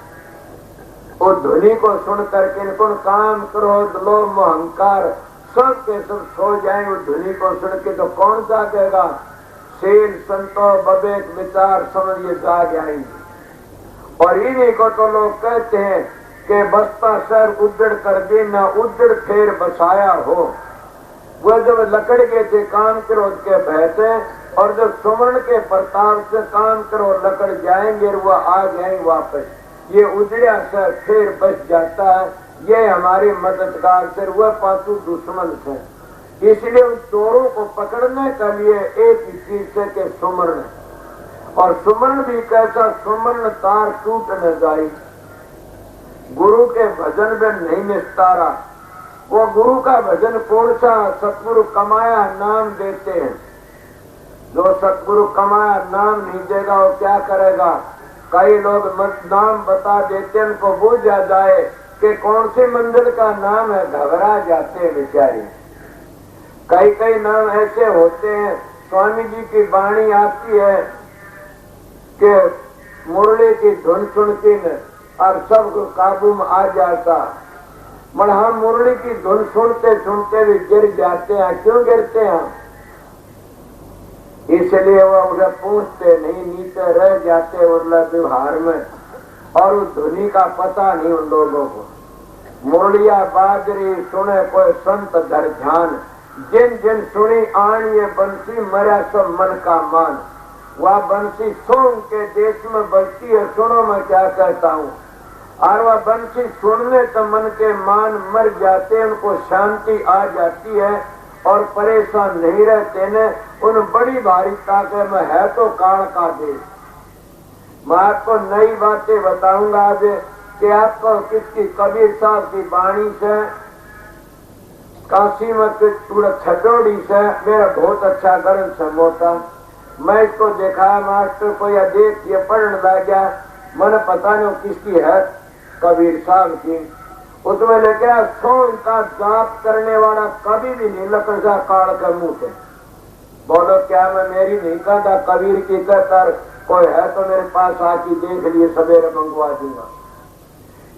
और धुनी को सुन करके कौन काम, क्रोध, लोभ, अहंकार सब के सब सो जाएंगे। धुनी को सुन के तो कौन जागेगा? शील, संतोष, विवेक, विचार, समझ ये जाग आएंगे। और इन्हीं को तो लोग कहते हैं कि बसता शहर उजड़ कर दे न उजड़ फेर बसाया हो। वो जब लकड़ के थे काम क्रोध के बहते और जब सुवर्ण के प्रताप से काम करो लकड़ जाएंगे वो आ जाएंगे वापस, ये उजड़िया शहर फिर बच जाता है। ये हमारे मददगार से वह पांचों दुश्मन थे, इसलिए उन चोरों को पकड़ने के लिए एक ही चीज से के सुमरण, और सुमरण भी कैसा सुमरण तार टूट न जाए। गुरु के भजन में नहीं निस्तारा। वो गुरु का भजन कौन सा? सतगुरु कमाया नाम देते हैं। जो सतगुरु कमाया नाम नहीं देगा वो क्या करेगा? कई लोग नाम बता देते हैं, उनको बुझ जाए कि कौन सी मंजिल का नाम है, घबरा जाते हैं बेचारे। कई कई नाम ऐसे होते हैं। स्वामी जी की वाणी आती है कि मुरली की धुन सुनती न और सब काबू में आ जाता, मगर हम मुरली की धुन सुनते सुनते भी गिर जाते हैं। क्यों गिरते हैं? इसलिए वो उसे पूछते नहीं, नीचे रह जाते उर्ला व्यवहार में, और उस धुनी का पता नहीं उन लोगों को। मुरलिया बाजरी सुने कोई संत धर ध्यान, जिन जिन सुनी आन ये बंसी मरा सब मन का मान। वह बंसी सोम के देश में बजती है, सुनो मैं क्या कहता हूँ। और वह बंसी सुनने तो मन के मान मर जाते, उनको शांति आ जाती है और परेशान नहीं रहते ने। उन बड़ी भारी ताकत में है तो काल का देश। मैं आपको नई बातें बताऊंगा आज कि आपको किसकी कबीर साहब की वाणी से, काशी में पूरा छटोड़ी से मेरा बहुत अच्छा ग्रंथ समोता। मैं इसको देखा मास्टर को या देख ये पढ़ने लग गया, मैंने पता नहीं किसकी है, कबीर साहब की। उसमें लेके सोन का जाप करने वाला कभी भी नहीं लकड़ा काड़ कर मुंह से बोलो क्या मैं मेरी नहीं कहता, कबीर की कहता। कोई है तो मेरे पास आके देख लिए, सवेरे मंगवा दूंगा।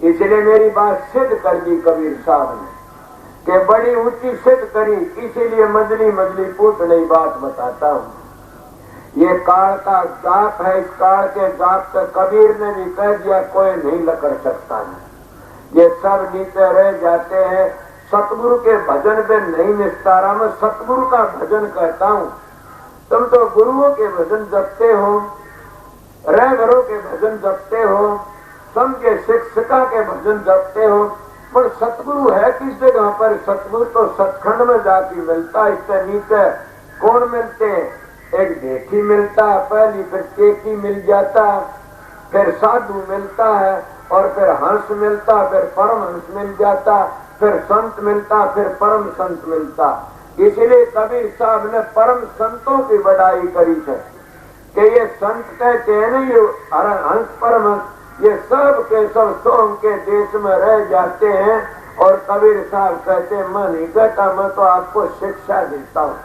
इसलिए मेरी बात सिद्ध कर दी कबीर साहब ने कि बड़ी ऊंची सिद्ध करी। इसीलिए मजली मजली पूछ नहीं बात बताता हूँ। ये काल का जाप है, इस काल के जाप से कबीर ने भी कह दिया कोई नहीं लकड़ सकता है। ये सब नीचे रह जाते हैं। सतगुरु के भजन पे नहीं निस्तारा। मैं सतगुरु का भजन कहता हूँ। तुम तो गुरुओं के भजन जपते हो, रहबरों के भजन जपते हो, संत के शिक्षका के भजन जपते हो, पर सतगुरु है किस जगह पर? सतगुरु तो सतखंड में जाके मिलता। इससे नीचे कौन मिलते हैं? एक ढेठी मिलता है पहली, फिर टेकी मिल जाता, फिर साधु मिलता है, और फिर हंस मिलता, फिर परमहंस मिल जाता, फिर संत मिलता, फिर परम संत मिलता। इसलिए कबीर साहब ने परम संतों की बड़ाई करी है कि ये संत कहते हैं नहीं, ये हंस परमहंस, ये सब के सब सोम के देश में रह जाते हैं। और कबीर साहब कहते हैं मैं नहीं कहता, मैं तो आपको शिक्षा देता हूँ।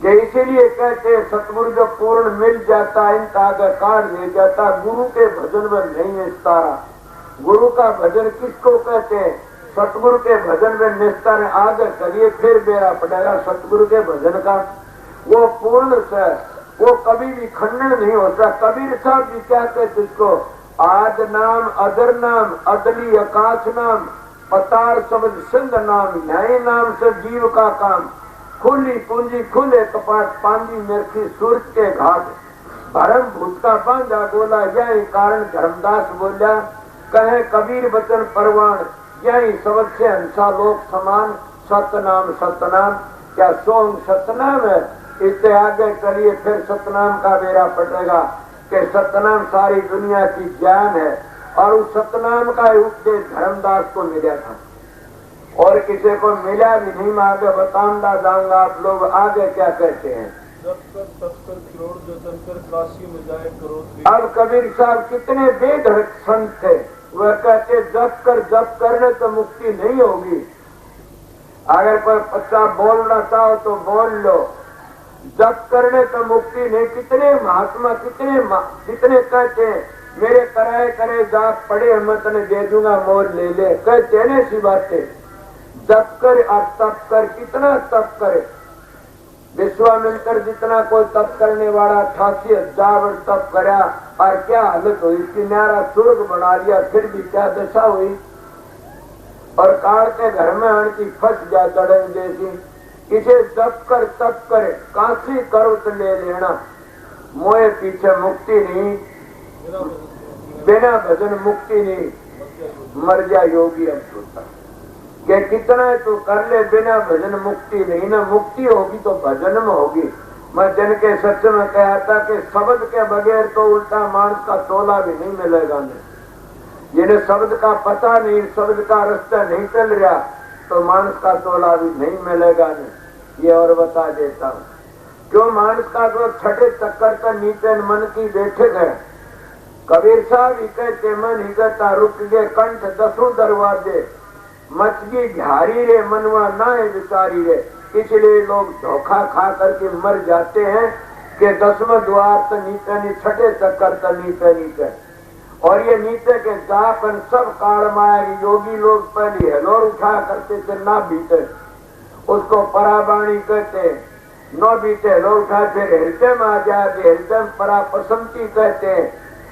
कि इसीलिए कहते हैं सतगुरु जो पूर्ण मिल जाता इनका आगे काट ले जाता। गुरु के भजन में नहीं निस्तारा। गुरु का भजन किसको कहते हैं? सतगुरु के भजन में निस्तार आगे करिए, फिर बेरा पड़ेगा सतगुरु के भजन का। वो पूर्ण से वो कभी भी खंडन नहीं होता। कबीर साहब जी क्या कहते इसको? आद नाम अदर नाम अदली आकाश नाम, पतार शब्द सिंध नाम, न्याय नाम से जीव का काम। खुली पूंजी खुले कपाट, पांदी मिर्खी सूरज के घाट, भरम भूत का बांधा बोला, यही कारण धर्मदास बोला। कहे कबीर वचन परवान, यही शब्द से हंसा लोक समान। सतनाम सतनाम, क्या सोम सतनाम है? इससे आगे चलिए फिर सतनाम का बेरा पड़ेगा कि सतनाम सारी दुनिया की ज्ञान है। और उस सतनाम का उपदेश धर्मदास को मिला था और किसी को मिला भी नहीं। मैं आगे बताऊंगा जाऊंगा, आप लोग आगे क्या कहते हैं। जब कर तब कर करोड़ जतन कर काशी में जाए करो। अब कबीर साहब कितने बेधड़क संत थे। वह कहते जप करने तो मुक्ति नहीं होगी। अगर कोई बच्चा बोलना चाहो तो बोल लो, जप करने तो मुक्ति नहीं। कितने महात्मा कितने कहते हैं मेरे कराए करे जाप पड़े, मैं तने दे दूंगा, मोल ले ले। कहते न सी बातें। जप कर और तप कर, कितना तप करे। विश्वामित्र जितना कोई तप करने वाला 88,000 वर्ष तप करा और क्या हालत हुई, किनारा स्वर्ग बना लिया, फिर भी क्या दशा हुई। और काल के घर में अणकी फंस जा दड़ंग जैसी। इसे जप कर तप करे काशी करो तो ले लेना, मोए पीछे मुक्ति नहीं, बिना भजन मुक्ति नहीं, मर जा योगी अब सोता कि कितना तू कर ले, बिना भजन मुक्ति नहीं। ना मुक्ति होगी तो भजन में होगी। मैं जन के सच में कहा था कि शब्द के बगैर तो उल्टा मांस का तोला भी नहीं मिलेगा। नहीं, जिन्हें शब्द का पता नहीं, शब्द का रास्ता नहीं चल रहा, तो मांस का तोला भी नहीं मिलेगा। नहीं, ये और बता देता हूँ क्यों मांस का तो छठे चक्कर का नीचे मन की बैठे गए। कबीर साहब ही कहते मन ही कहता रुक गए कंठ 10 दरवाजे, मचगी झारी रे मनवा ना है विचारी रे। इसलिए लोग धोखा खा करके मर जाते हैं कि 10वें द्वार तो नीचे नहीं, छठे चक्कर तो नीचे नीचे। और ये नीचे के जापन सब काल माया योगी लोग पहले हेलोर उठा करते थे, ना बीते उसको पराबाणी कहते, न बीते हेलोर उठा फिर हृदय में आ जाए, हृदय में परा पसंती कहते हैं।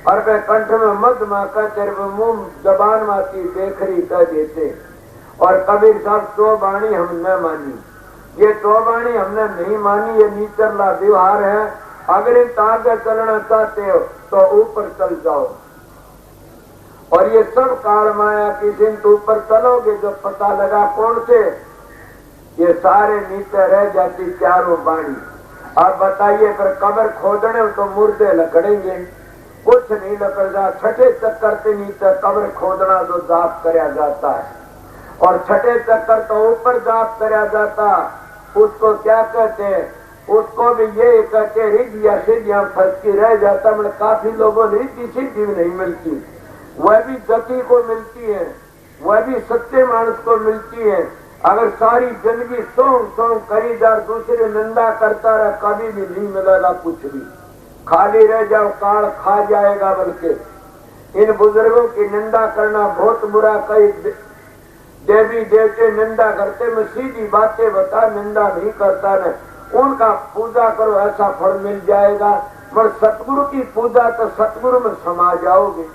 और वे कंठ में मध माँ कहते, मुंह जबान माती बेखरी कह देते। और कबीर साहब तो बाणी हमने मानी, ये तो बाणी हमने नहीं मानी, ये नीचरला व्यवहार है। अगर इन आगे चलना चाहते हो तो ऊपर चल जाओ। और ये सब काल माया की दिन तो ऊपर चलोगे जो पता लगा कौन से, ये सारे नीचे रह जाती चारों बाणी। आप बताइए फिर कब्र खोदने तो मुर्दे लकड़ेंगे, कुछ नहीं लकड़ता। छठे चक्कर के नीचे कब्र खोदना जो जाप कराया जाता है, और छठे चक्कर तो ऊपर जाप कराया जाता, उसको क्या कहते हैं, उसको भी ये कहते रिद्धिया सिद्धियां फंस की रह जाता। मतलब काफी लोगों ने रिद्धि सिद्धि नहीं मिलती, वह भी गति को मिलती है, वह भी सच्चे मानस को मिलती है। अगर सारी जिंदगी सोंग सोंग करी जा, दूसरे निंदा करता रहा, कभी भी नहीं मिलेगा कुछ भी, खाली रह जाओ, काल खा जाएगा। बल्कि इन बुजुर्गों की निंदा करना बहुत बुरा। कई देवी देवते निंदा करते, मैं सीधी बातें बता, निंदा नहीं करता न, उनका पूजा करो ऐसा फल मिल जाएगा। पर सतगुरु की पूजा तो सतगुरु में समा जाओगे।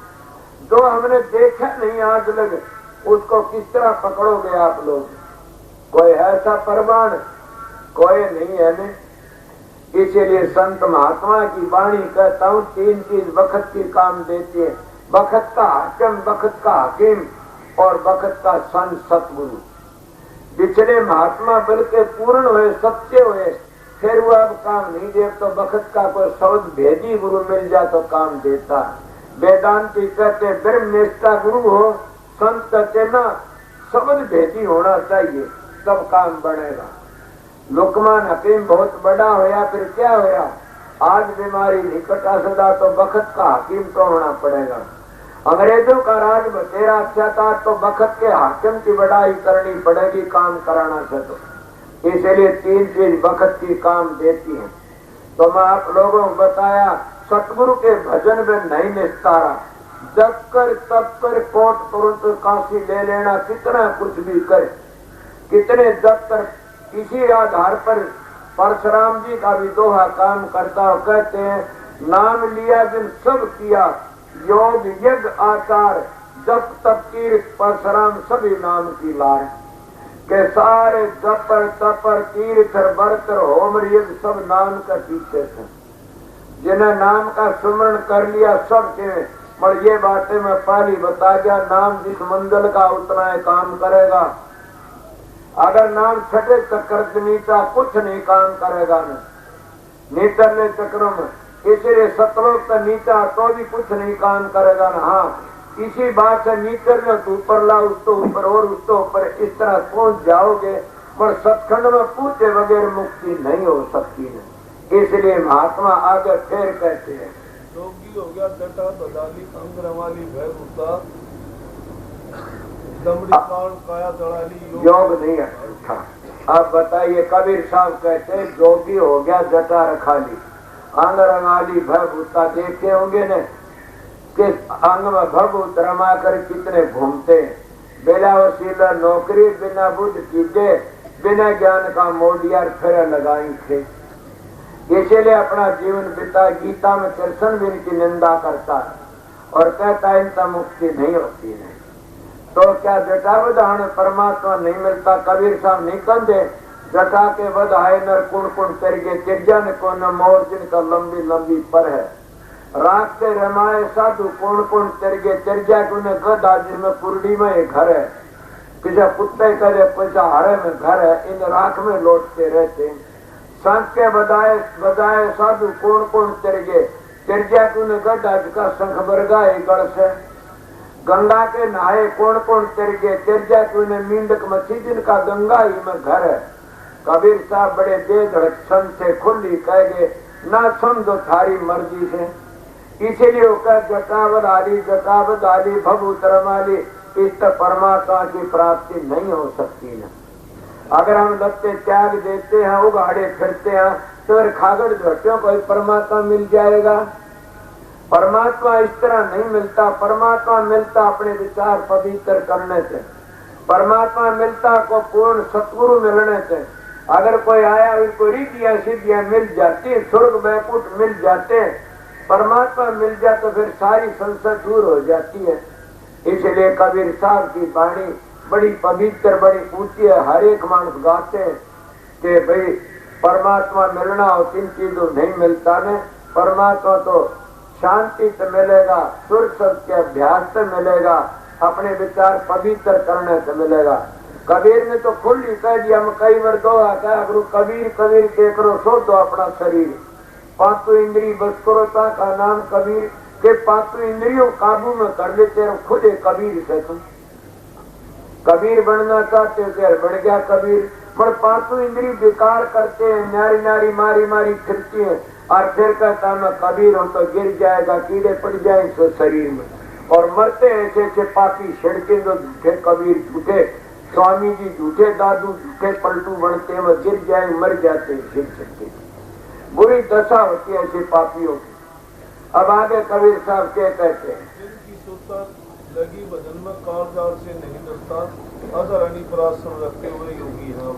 जो हमने देखा नहीं आज लग, उसको किस तरह पकड़ोगे आप लोग? कोई ऐसा प्रमाण कोई नहीं है न। इसीलिए संत महात्मा की वाणी कहता हूँ 3 चीज वक्त की काम देती है, वक्त का हाकिम, वक्त का हकीम और वक्त का संत सतगुरु। जितने महात्मा बल्कि पूर्ण हुए, सच्चे हुए, फिर वो अब काम नहीं दे, तो वक्त का कोई शब्द भेदी गुरु मिल जाए तो काम देता। वेदांती कहते ब्रह्मनिष्ठा गुरु हो, संत कहते ना शब्द भेदी होना चाहिए तब काम बनेगा। लुकमान हकीम बहुत बड़ा होया, फिर क्या होया, आज बीमारी नहीं कटा सदा तो वक्त का हकीम तो होना पड़ेगा। अंग्रेजों का राज बतेरा अच्छा था तो वक्त के हाकिम की बढ़ाई करनी पड़ेगी काम कराना से। तो इसलिए 3 चीज वक्त की काम देती है। तो मैं आप लोगों को बताया सतगुरु के भजन में नहीं निस्तारा, जब कर तब कर कोट तुरंत काशी ले लेना, कितना कुछ भी करे, कितने जब कर। इसी आधार पर परशुराम जी का भी दोहा काम करता हो, कहते हैं नाम लिया जिन सब किया, योग यज्ञ आचार, जप तप तीर्थ परशुराम सभी नाम की लार। के सारे जपर तपर तीर्थ व्रत होम यज्ञ सब नाम का पीछे थे। जिन्हें नाम का सुमरण कर लिया सब के। पर ये बातें मैं पहली बता गया, नाम जिस मंजिल का उतना है काम करेगा। अगर नाम छठे चक्कर से नीचा कुछ नहीं काम करेगा न, नीचले चक्रों में। इसलिए सतलोक का नीचा तो भी कुछ नहीं काम करेगा ना। हाँ, इसी बात से नीचर में तो ऊपर ला, उसको ऊपर और उसको ऊपर, इस तरह पहुंच जाओगे। पर सत्खंड में पूछे बगैर मुक्ति नहीं हो सकती है। इसलिए महात्मा आगे फिर कहते हैं योगी हो गया जटा बदाली अंग रवाली भय भूता, दमड़ी कान काया दड़ाली योग नहीं है। अब बताइए कबीर साहब कहते हैं जोगी हो गया जटा रखाली अंग रंगाली भयभूता। देखते होंगे न कि अंग में भभूत रमा कर कितने घूमते, बेला वसीला नौकरी बिना बुद्ध कीजे, बिना ज्ञान का मोडियार फिर लगाई थे। इसीलिए अपना जीवन बिता गीता में कृष्ण भी इनकी निंदा करता है और कहता है इनका मुक्ति नहीं होती है। तो क्या जटा बधाने परमात्मा नहीं मिलता? कबीर साहब नहीं कहते जटा के बधाए नर कुण कुण करके तिरजन को न मोर जिनका लंबी लंबी पर है। राख के रमाए साधु कुण कुण तिरगे तिरजा के उन्हें गधा जिनमें कुरडी में एक घर है, किसी कुत्ते करे पैसा हरे में घर है, इन राख में लौटते रहते। संत के बधाए साधु कुण कुण तिरगे तिरजा के उन्हें गधा जिसका शंख बरगा एक गढ़ से। गंगा के नहाए कौन कौन तिरगे तिरजा के उन्हें मींडक मछी जिनका गंगा ही में घर है। कबीर साहब बड़े बेधड़क संत से खुली कह गए ना समझो थारी मर्जी से। इसीलिए वो कह जटावत आली भभूतरमाली इस तक परमात्मा की प्राप्ति नहीं हो सकती ना। अगर हम लत्ते त्याग देते हैं उगाड़े फिरते हैं तो फिर खागड़ झोटियों को परमात्मा मिल जाएगा? परमात्मा इस तरह नहीं मिलता। परमात्मा मिलता अपने विचार पवित्र करने से, परमात्मा मिलता को पूर्ण सतगुरु मिलने से। अगर कोई आया उनको रीतियां सिद्धियां मिल जाती, स्वर्ग वैकुंठ मिल जाते, परमात्मा मिल जाए तो फिर सारी संसार दूर हो जाती है। इसलिए कबीर साहब की वाणी बड़ी पवित्र बड़ी ऊंची है। हर एक मानस गाते हैं कि भाई परमात्मा मिलना हो तीन चीजों नहीं मिलता ने। परमात्मा तो शांति से मिलेगा, सुर शब्द के अभ्यास से मिलेगा, अपने विचार पवित्र करने से मिलेगा। कबीर ने तो खुल ही कह दिया, हम कई बार दो गुरु कबीर कबीर के करो सो दो अपना शरीर। पांचों इंद्री बस करो का नाम कबीर के पांचों इंद्रियों काबू में कर लेते हो खुद एक कबीर से। तुम कबीर बनना चाहते हो बढ़ गया कबीर, पर पांचों इंद्री बेकार करते हैं, नारी नारी मारी मारी फिरती है और फिर कहता मैं कबीर हूं तो गिर जाएगा, कीड़े पड़ जाए तो शरीर में और मरते ऐसे ऐसे पापी छिड़के जो झूठे कबीर झूठे स्वामी जी झूठे दादू झूठे पलटू बनते हैं, गिर जाए मर जाते हैं छिड़ छिड़के। बुरी दशा होती है ऐसे पापियों की। अब आगे कबीर साहब क्या कहते हैं? जिनकी सुरता लगी भजन में कालजाल से नहीं दसता, अधरणी पराश्रम रखते हुए योगी है।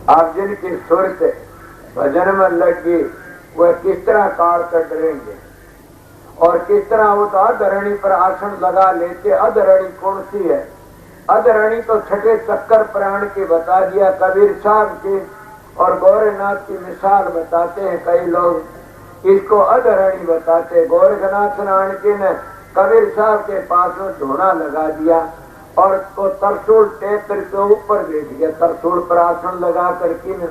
आप जिनकी सुरत भजन में लगी वह किस तरह काल कर डरेंगे और किस तरह वो तो अधरणी पर आसन लगा लेते। अधरणी कौन सी है? अधरणी तो छठे चक्कर प्राण की बता दिया कबीर साहब की और गौरनाथ की मिसाल बताते हैं कई लोग, इसको अधरणी बताते। गोरखनाथ नानकी ने कबीर साहब के पास में धोना लगा दिया और उसको तरसूल टेक करके ऊपर बैठ गया, तरसूल पर आसन लगा करके न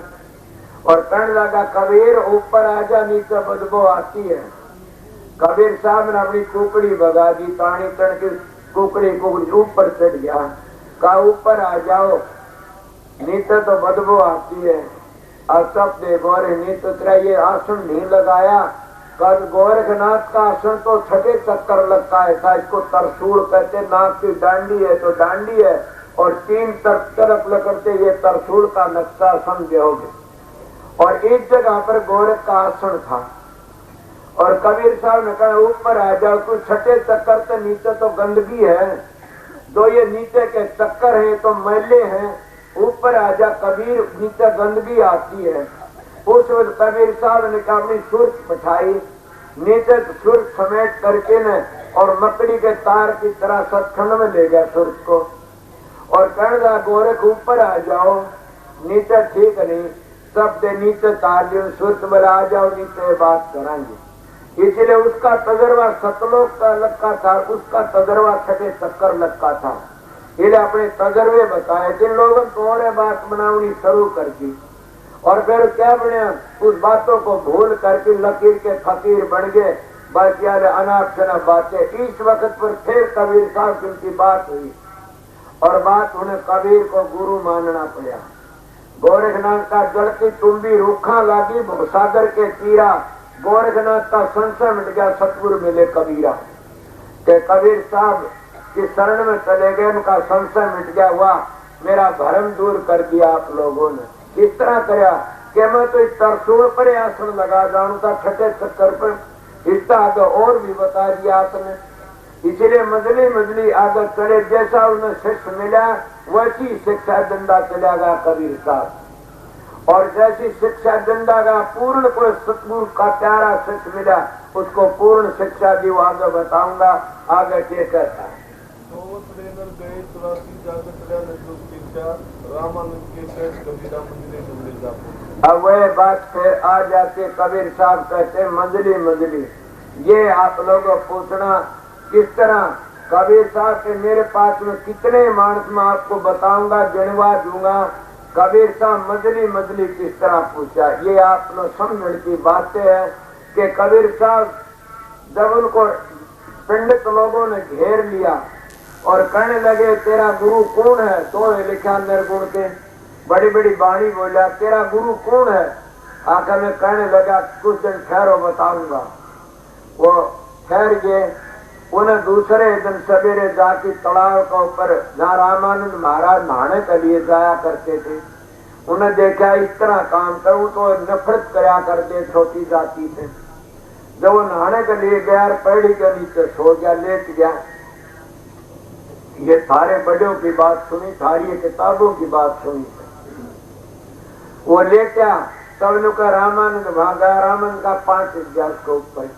और कहने लगा कबीर ऊपर आजा नीचे बदबू आती है। कबीर साहब ने अपनी कुकड़ी भगा दी, पानी तड़ के कुकड़ी ऊपर चढ़ गया, कहा ऊपर आ जाओ नीचे तो बदबू आती है। अब सब दे गोरे नीचे तेरा ये आसन नहीं लगाया। कल गोरखनाथ का आसन तो छठे चक्कर लगता है था, इसको तरसूल कहते। नाक की डांडी है तो डांडी है और तीन तरफ लगते ये तरसूल का नक्शा समझोगे। और एक जगह पर गोरख का आसन था और कबीर साहब ने कहा ऊपर आ जाओ, तो छठे चक्कर से नीचे तो गंदगी है, जो ये नीचे के चक्कर है तो मैले हैं, ऊपर आ जा कबीर नीचे गंदगी आती है। उस वक्त कबीर साहब ने कहा अपनी सुर्ख बैठाई, नीचे सुर्ख समेट करके न और मकड़ी के तार की तरह सचखंड में ले गया सुर्ख को और कहने लगा गोरख ऊपर आ जाओ, नीचे ठीक नहीं, सब दे नीचे तार दियो, सुर्ख बला आ जाओ नीचे बात कराएंगे। इसलिए उसका तजर्बा सतलोक का लक्का था, उसका तजर्बा छठे चक्कर लक्का था। इसलिए अपने तजर्बे बताए। जिन लोगों को और बात बनावनी शुरू कर दी और फिर क्या बने, उस बातों को भूल करके लकीर के फकीर बन गए, बस यार अनाप शनाप बातें। इस वक्त पर फिर कबीर साहब की बात हुई और बात उन्हें कबीर को गुरु मानना पड़ा। गोरखनाथ का जल की तुम्बी रूखा लागी सागर के तीरा, गोरखनाथ का संशय मिट गया, सतगुरु मिले कबीरा के कबीर साहब की शरण में चले गए, उनका संशय मिट गया। हुआ मेरा भरम दूर कर दिया आप लोगों ने। किस तरह कराया कि मैं तो इस तरसूल पर आसन लगा जाऊं था छठे चक्कर पर, इसका आगे और भी बता दिया आपने। इसलिए मजली मजली आगे चले, जैसा उन्हें शिष्य मिला वैसी शिक्षा दंडा चला गया कबीर साहब। और जैसी शिक्षा डंडा का पूर्ण को सतगुरु का प्यारा सच मिला, उसको पूर्ण शिक्षा दी, वो आगे बताऊंगा आगे क्या कहता है। गए 84 जाकर चढ़ा शिक्षा रामानंद के कष्ट कबीरा मंदिर मंदिर जाते। अब वह बात फिर आ जाती, कबीर साहब कहते मंजली मंजली, ये आप लोगों पूछना किस तरह कबीर साहब के मेरे पास में कितने मानस में आपको बताऊंगा, गिनवा दूंगा। कबीर साहब मजली मजली किस तरह पूछा, ये आप लोग समझने की बातें हैं कि कबीर साहब जब उनको पंडित लोगों ने घेर लिया और कहने लगे तेरा गुरु कौन है, तो लिखा निर्गुण के बड़ी बड़ी बाणी बोला तेरा गुरु कौन है, आखिर में कहने लगा कुछ दिन ठहरो बताऊंगा। वो ठहर गए। उन्हें दूसरे दिन सवेरे जाके तालाब के ऊपर जहाँ रामानंद महाराज नहाने के लिए जाया करते थे, उन्हें देखा इस तरह काम करूं तो नफरत कराया करते छोटी जाति से। जब वो नहाने के लिए गया पैड़ी के नीचे सो गया, लेट गया। ये थारे बड़ों की बात सुनी, थारी किताबों की बात सुनी। वो लेटा तब नुका रामानंद भागा, रामानंद का 5 गया उसके ऊपर,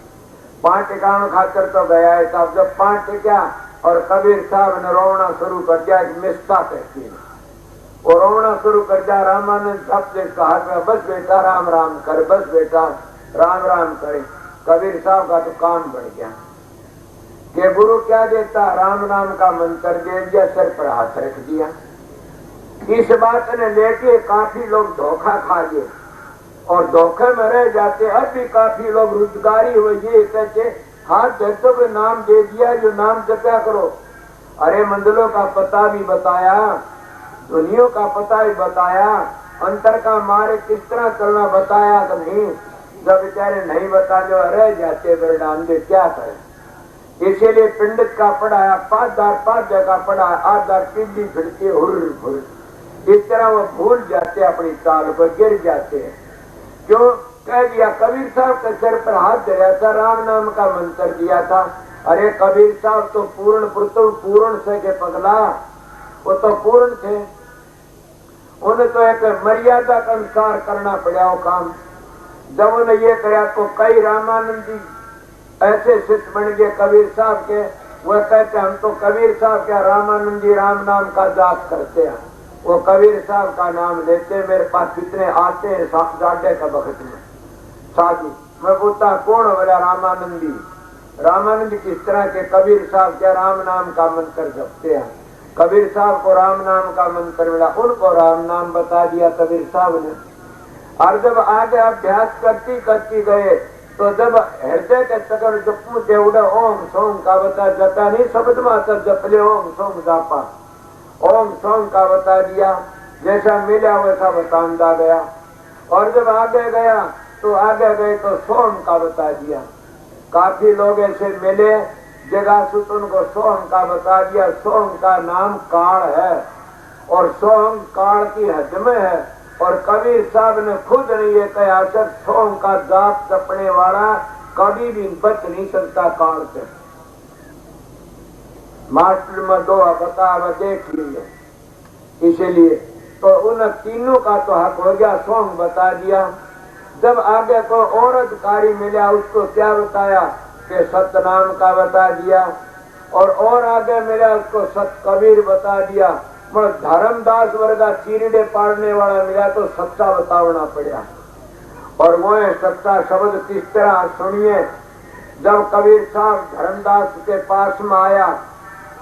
5 टिकाणों खाकर तो गया है। तब जब 5 टिका और कबीर साहब ने रोना शुरू कर दिया, मिस्ता कहती है, वो रोना शुरू कर दिया। रामानंद सबसे कहा बस बेटा राम राम कर, बस बेटा राम राम करे। कबीर साहब का तो काम बढ़ गया कि गुरु क्या देता, राम नाम का मंत्र दे दिया, सर पर हाथ रख दिया। इस बात ने लेके काफी लोग धोखा खा गए और धोखे में रह जाते। अब भी काफी लोग रोजगारी हुए, ये कहते हाथ धरते हुए नाम दे दिया, जो नाम जपया करो। अरे मंदिरों का पता भी बताया, दुनिया का पता भी बताया, अंतर का मारे किस तरह चलना बताया तो नहीं। जब बेचारे नहीं बता जो रह जाते बरडान दे क्या करें। इसीलिए पंडित का पढ़ाया, 5 का पढ़ा, 8 पीढ़ी फिरती हुर हुर, इस तरह वो भूल जाते, अपनी चाल पर गिर जाते हैं। क्यों कह दिया, कबीर साहब के सिर पर हाथ धरा था, राम नाम का मंत्र दिया था। अरे कबीर साहब तो पूर्ण से के पगला, वो तो पूर्ण थे, उन्हें तो एक मर्यादा के अनुसार करना पड़ा वो काम। जब उन्हें ये कराया तो कई रामानंदी ऐसे शिष्य बन गए कबीर साहब के, वह कहते हम तो कबीर साहब क्या रामानंदी राम नाम का जाप करते हैं, वो कबीर साहब का नाम लेते। मेरे पास कितने आते हैं जाटे का वक्त में साधु, मैं पूछता कौन बोला रामानंदी। रामानंदी किस तरह के, कबीर साहब क्या राम नाम का मंत्र जपते हैं। कबीर साहब को राम नाम का मंत्र मिला, उनको राम नाम बता दिया कबीर साहब ने। और जब आगे अभ्यास करती गए तो जब हृदय के चक्कर जपू देवड़ा ओम सोम का बता जपा नहीं, शब्द मात्र जप ले ओम सोम जापा, ओम सोम का बता दिया, जैसा मिला वैसा बतांदा गया। और जब आगे गया तो आगे गए तो सोम का बता दिया। काफी लोग ऐसे मिले जगह सुत, उनको सोम का बता दिया। सोम का नाम काल है और सोम काल की हद में है। और कबीर साहब ने खुद ने ये कहा सर सोम का जाप जपने वाला कभी भी बच नहीं सकता काल से। मास्टर में 2 बता देख लीजिए। इसीलिए तो उन तीनों का तो हक हो गया, सोम बता दिया। जब आगे को और अधिकारी मिला उसको क्या बताया कि सतनाम का बता दिया। और आगे मिला उसको सत कबीर बता दिया। धर्मदास वर्गा चीरड़े पाड़ने वाला मिला तो सच्चा बताना पड़ा। और वो सच्चा शब्द किस तरह सुनिए। जब कबीर साहब धर्मदास के पास में आया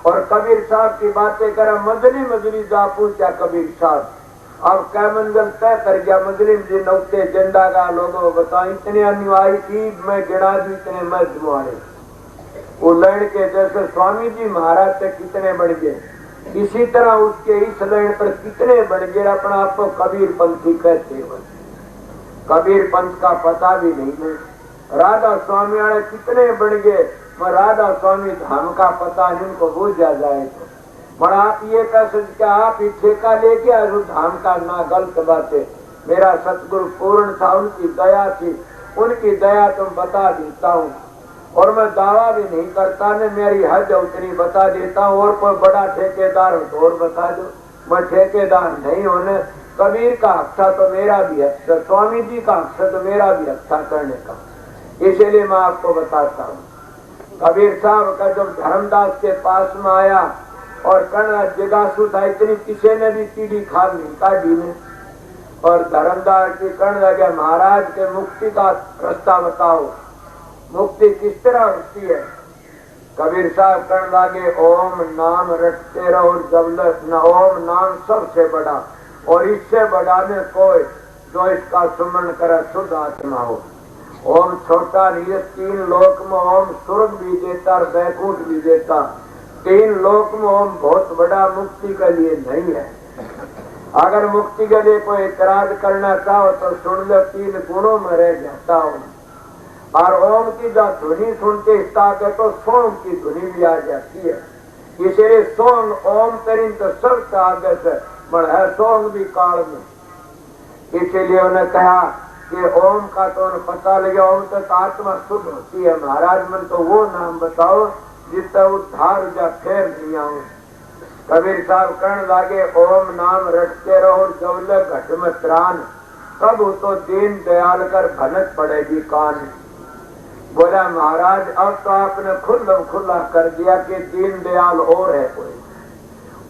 और कबीर साहब की बातें करा, मजली जा पूछा कबीर साहब अब क्या मंजिल तय कर गया। मजली जी नौते झंडा का लोगों बता, इतने अनुयायी थी मैं गिना दी, इतने मर्द मारे। वो लड़ के जैसे स्वामी जी महाराज से कितने बढ़ गए, इसी तरह उसके इस लाइन पर कितने बढ़ गए। अपना आप को कबीर पंथी कहते हैं, कबीर पंथ का पता भी नहीं है। राधा स्वामी वाले कितने बढ़ गए, मैं राधा स्वामी धाम का पता इनको भूजा जाए तो पर आप ये कह सकते आप ही ठेका लेके आज धाम का ना गलत बात है। मेरा सतगुरु पूर्ण था, उनकी दया थी, उनकी दया तुम बता देता हूँ। और मैं दावा भी नहीं करता ने, मेरी हद उतनी बता देता हूँ। और कोई बड़ा ठेकेदार हो तो और बता दो, मैं ठेकेदार नहीं होने। कबीर का हक था तो मेरा भी हक था, स्वामी जी का हक था तो मेरा भी हक था करने का। इसीलिए मैं आपको बताता हूँ। कबीर साहब का जब धर्मदास के पास में आया और कहना जिज्ञासु था, इतनी किसी ने भी पीढ़ी खा ली काढ़ी में, और धर्मदास की कहने लगे महाराज के मुक्ति का रास्ता बताओ, मुक्ति किस तरह होती है। कबीर साहब कहने लगे ओम नाम रटते रहो जब न, ओम नाम सबसे बड़ा और इससे बड़ा में कोई जो इसका सुमन करे शुद्ध आत्मा हो। ओम छोटा नहीं, 3 लोक में ओम स्वर्ग भी देता और बैकुंठ भी देता, 3 लोक में ओम बहुत बड़ा मुक्ति के लिए नहीं है। अगर मुक्ति के लिए कोई इतराज करना चाहो तो सुन लो, 3 गुणों में रह जाता हूँ। और ओम की जब ध्वनि सुनते के तो सोम की ध्वनि भी आ जाती है। इसलिए सोम ओम करें तो सब आगे से बढ़ा, सोम भी काल में। इसीलिए उन्हें कहा कि ओम का तो उन्हें पता लगे, ओम तो आत्मा शुद्ध होती है। महाराज मन तो वो नाम बताओ जिससे उद्धार जा फेर नहीं आऊं। कबीर साहब कहने लगे ओम नाम रटते रहो जबले घट में त्राण, तब तो दीन दयाल कर भनक पड़ेगी कान। बोला महाराज अब तो आपने खुल्लम खुल्ला कर दिया कि दीन दयाल और है कोई,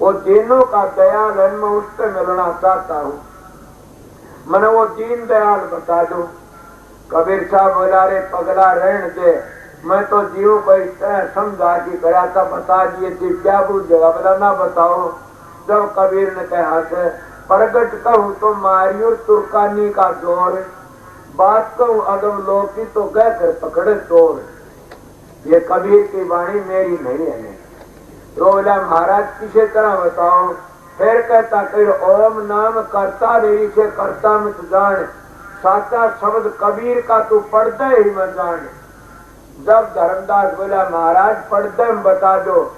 वो दीनों का दयाल है, मैं उससे मिलना चाहता हूँ, मैंने वो दीन दयाल बता दो। कबीर साहब बोला रे पगला रहने दे, मैं तो जीव को इस तरह समझा कि करा था बता दिए थे, क्या पूछेगा, बोला ना बताओ। जब कबीर ने कहा से प्रगट कहूँ तो मारियो तुर्कानी का जोर, बात कहूँ अदम लोकी तो कह कर पकड़े चोर। ये कबीर की वाणी मेरी नहीं है। तो बोला महाराज किसी तरह बताओ। फिर कहता कर ओम नाम करता रे से करता मत जान, साचा शब्द कबीर का तू पढ़ते ही मत जान। जब धर्मदास बोला महाराज पढ़ते में बता दो,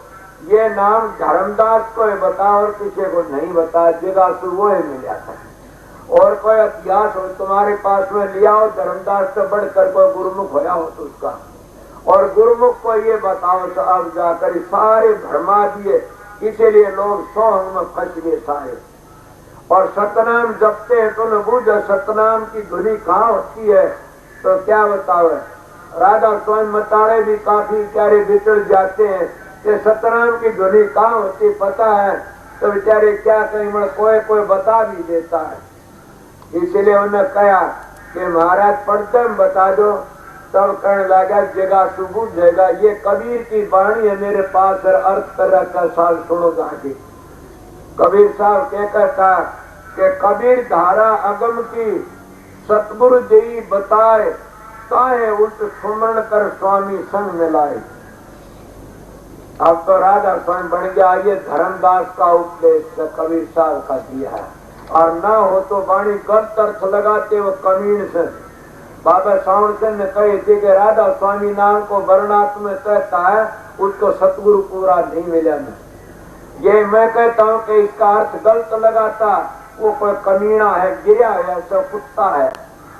ये नाम धर्मदास को बताओ और किसी को नहीं बता, जिज्ञासु वो ही मिल जाता है। और कोई इतिहास हो तुम्हारे पास में लिया हो धर्मदास से बढ़कर कोई गुरुमुख होया हो तो उसका, और गुरुमुख को ये बताओ तो अब जाकर सारे भरमा दिए। इसीलिए लोग सोहंग में फंस गए सारे। और सतनाम जपते हैं तो न बूझो सतनाम की धुनी कहाँ होती है, तो क्या बताओ। राधा स्वयं मताड़े भी काफी प्यारे बिछड़ जाते हैं कि सतनाम की धुनी कहाँ होती पता है, तो बेचारे क्या कहीं कोई बता भी देता है। इसलिए उन्हें कहा कि महाराज पढ़ते बता दो। तब कहने लगा जगह सुबह जाएगा, ये कबीर की वाणी है मेरे पास, अर्थ तरह का साल सुनो जाके। कबीर साहब क्या कहता कि कबीर धारा अगम की सतगुरु जी बताए, काहे उल्ट सुमरण कर स्वामी संग मिलाए। अब तो राधा स्वयं बन गया। ये धर्मदास का उपदेश कबीर साहब का दिया है। और ना हो तो वाणी गलत अर्थ लगाते वो कमीन से। बाबा सावण सिंह ने कही थी कि राधा स्वामी नाम को वर्णात्मक कहता है, उसको सतगुरु पूरा नहीं मिला। ये मैं कहता हूँ कि इसका अर्थ गलत लगाता वो कोई कमीना है, गिरा है, ऐसा कुत्ता है।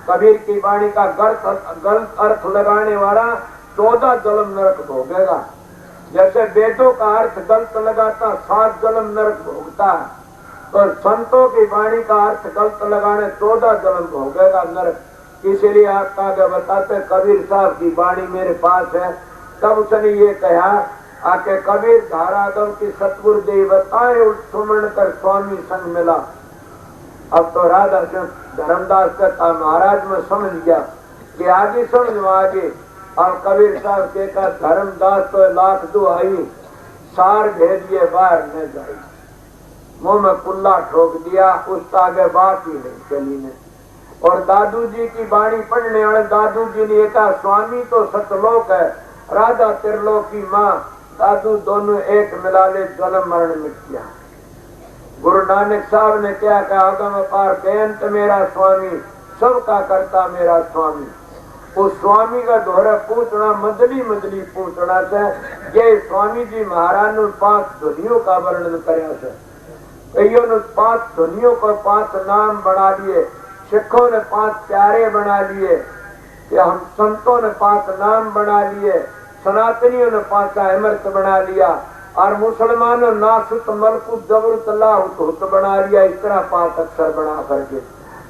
कबीर की वाणी का गलत अर्थ लगाने वाला 14 जन्म नरक भोगेगा। जैसे वेदों का अर्थ गलत लगाता 7 जन्म नरक भोगता है, तो संतों की वाणी का अर्थ गलत लगाने 14 जन्म भोगेगा नरक। इसलिए आपका आगे बताते कबीर साहब की वाणी मेरे पास है। तब उसने ये कहा आके कबीर धारा गम की सतगुरु देव बताए सुमरण कर स्वामी संग मिला। अब तो राधा धर्मदास कहता महाराज में समझ गया कि आगे समझ आगे। और कबीर साहब के का धर्मदास तो लाख दुहाई, सार भेजिए बाहर न जाए। मुंह में कुल्ला ठोक दिया, उसका आगे बात ही नहीं चली ने। और दादू जी की वाणी पढ़ने वाले दादू जी ने कहा स्वामी तो सतलोक है, राधा त्रिलोक की माँ, दादू दोनों एक मिला ले जन्म मरण मिट गया। गुरु नानक साहब ने क्या कहा अगम पार बेअंत मेरा स्वामी, सबका करता मेरा स्वामी। उस स्वामी का दोहरा पूछना मजली मजली पूछना से ये स्वामी जी महाराज ने 5 ध्वनियों का वर्णन कराया से। कईयों ने 5 ध्वनियों को 5 नाम बना लिए, सिखों ने 5 प्यारे बना लिए, हम संतों ने 5 नाम बना लिए, सनातनियों ने 5 अमृत बना लिया। और मुसलमानों नासुत मलकुत जबरुत लाहुत बना लिया, इस तरह 5 अक्षर बना करके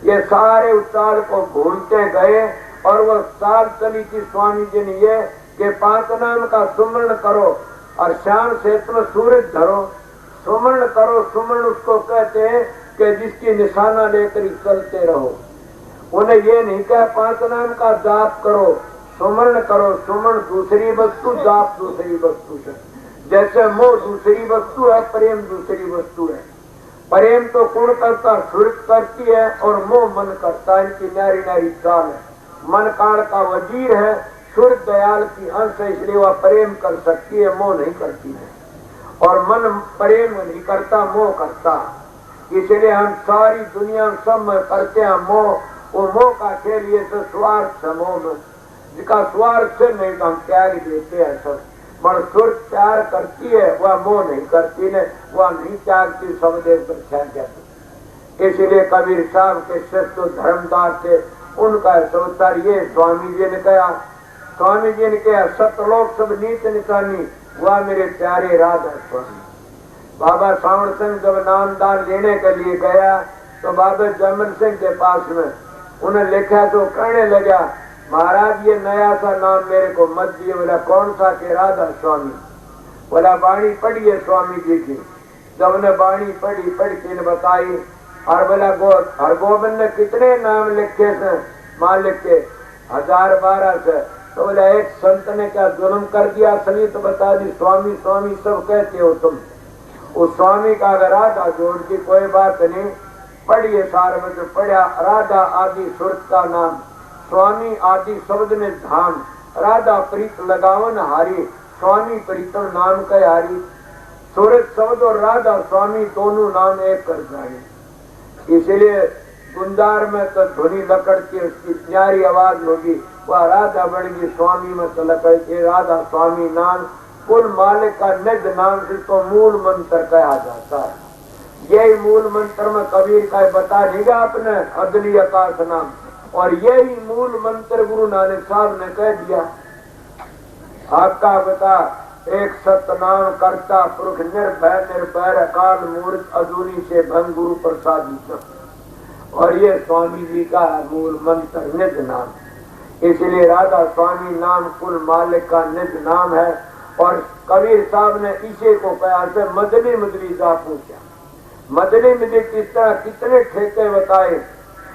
ये सारे उच्चार को भूलते गए। और वो साल चली थी स्वामी जी ने ये कि 5 नाम का सुमरण करो और शाम से तुम सूरज धरो। सुमरण करो, सुमरण उसको कहते हैं कि जिसकी निशाना लेकर चलते रहो। उन्हें ये नहीं कहा 5 नाम का जाप करो, सुमरण करो। सुमरण दूसरी वस्तु, जाप दूसरी वस्तु है। जैसे मोह दूसरी वस्तु है, प्रेम दूसरी वस्तु है। प्रेम तो कुण करता सुरत करती है और मोह मन करता है। इनकी नारी नारी चाल है। मन काल का वजीर है, सुर दयाल की अंश है, इसलिए वह प्रेम कर सकती है, मोह नहीं करती है। और मन प्रेम नहीं करता, मोह करता। इसलिए हम सारी दुनिया में सब करते हैं मोह। वो मोह का खेल ये तो स्वार्थ है। मोह में जिसका स्वार्थ से नहीं तो हम त्याग देते हैं सब। पर सुर प्यार करती है, वह मोह नहीं करती ने, वह नहीं त्यागती, सब देश पर जाती। इसलिए कबीर साहब के श्रेष्ठ धर्मदास थे, उनका सोचता ये स्वामी जी ने कहा, स्वामी जी ने कहा सतलोक सब नीत निकाली, वह मेरे प्यारे राधा स्वामी। बाबा सावण सिंह जब नामदान लेने के लिए गया तो बाबा जमन सिंह के पास में उन्हें लिखा तो कहने लगा, महाराज ये नया सा नाम मेरे को मत दिए। बोला कौन सा? के राधा स्वामी। बोला बाणी पढ़ी है स्वामी जी की। जब उन्हें बाणी पढ़ी, पढ़ के बताई और बोला हरगोविंद ने कितने नाम लिखे थे? मालिक के 1012 से। तो बोला एक संत ने क्या जुल्म कर दिया? असली तो बता दी, स्वामी स्वामी सब कहते हो तुम। उस स्वामी का अगर राधा जोड़ की कोई बात नहीं। पढ़िए सार में पढ़ा, राधा आदि सुरत का नाम, स्वामी आदि शब्द में धाम, राधा प्रीत लगावन हारी, स्वामी प्रीतम नाम कह हारी। सूरत शब्द और राधा स्वामी दोनों नाम एक कर जाए। इसलिए गुंजार में तो धुनी लकड़ती, उसकी प्यारी आवाज होगी, वह राधा बनेगी। स्वामी में तो लकड़ती, राधा स्वामी नाम कुल मालिक का निज नाम, जिसको मूल मंत्र कहा जाता है। यही मूल मंत्र में कबीर का बता देगा आपने, अदली आकाश नाम। और यही मूल मंत्र गुरु नानक साहब ने कह दिया। आपका बता एक सतनाम करता पुरुष निर्भय निर्भय अकाल मूर्त अधूरी से भंग गुरु प्रसाद। और ये स्वामी जी का मूल मंत्र निज नाम। इसलिए राधा स्वामी नाम कुल मालिक का निज नाम है। और कबीर साहब ने इसे को कहा से मदनी मदली जा पूछा। मदनी मदली किस तरह कितने ठेके बताए,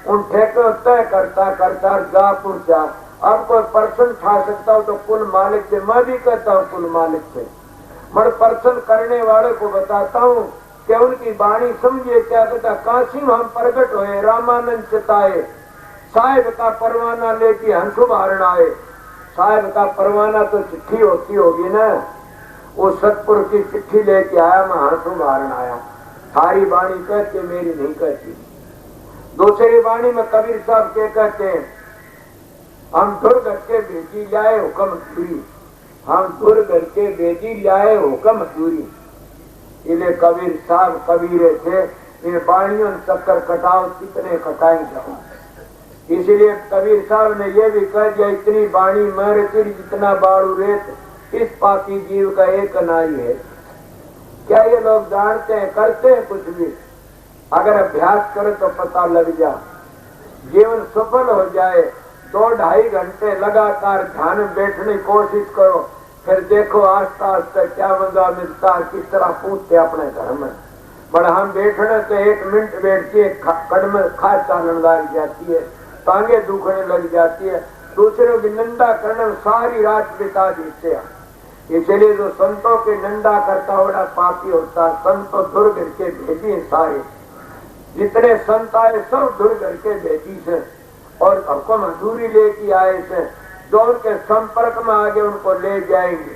उन ठेके तय करता करता जा पूछा। अब कोई पर्सन खा सकता हो तो कुल मालिक से, मैं भी कहता हूँ कुल मालिक से। मगर पर्सन करने वाले को बताता हूँ कि उनकी वाणी समझिए क्या कहता। काशी में हम प्रकट हुए, रामानंद चिताए, साहिब का परवाना लेके हंसुभारण आए। साहिब का परवाना तो चिट्ठी होती होगी ना, वो सतपुर की चिट्ठी लेके आया, मैं हंसुभारण आया। सारी वाणी कहते, मेरी नहीं कहती। दूसरी वाणी में कबीर साहब के कहते हैं, हम दुर्ग के बेटी लाए हुक्म दूरी, हम दुर्ग के बेटी लाए हुक्म दूरी। इले कबीर साहब कबीरे थे, इन वाणियों चक्कर कटाओ, कितने कटाई जाओ। इसलिए कबीर साहब ने यह भी कह दिया, इतनी वाणी मर चिड़ जितना बाड़ू रेत, इस पापी जीव का एक नाई है। क्या ये लोग जानते हैं? करते हैं कुछ भी? अगर अभ्यास करे तो पता लग जा। जीवन सफल हो जाए, 2-2.5 घंटे लगातार ध्यान में बैठने की कोशिश करो, फिर देखो आस्ता आस्ता क्या मजा मिलता है। किस तरह पूछते अपने घर में। बड़ा हम बैठने तो 1 मिनट बैठती है, कदम खाद चालन लग जाती है, टांगे दुखने लग जाती है, दूसरों की निंदा करने में सारी रात बिता देते हैं। इसलिए जो संतों की निंदा करता बड़ा पापी होता है। संत तो दूर करके भेजी सारे, जितने संत आए सब दूर करके भेजी से और हुक्म हजूरी लेके आए से। जो उनके संपर्क में आगे उनको ले जाएंगे,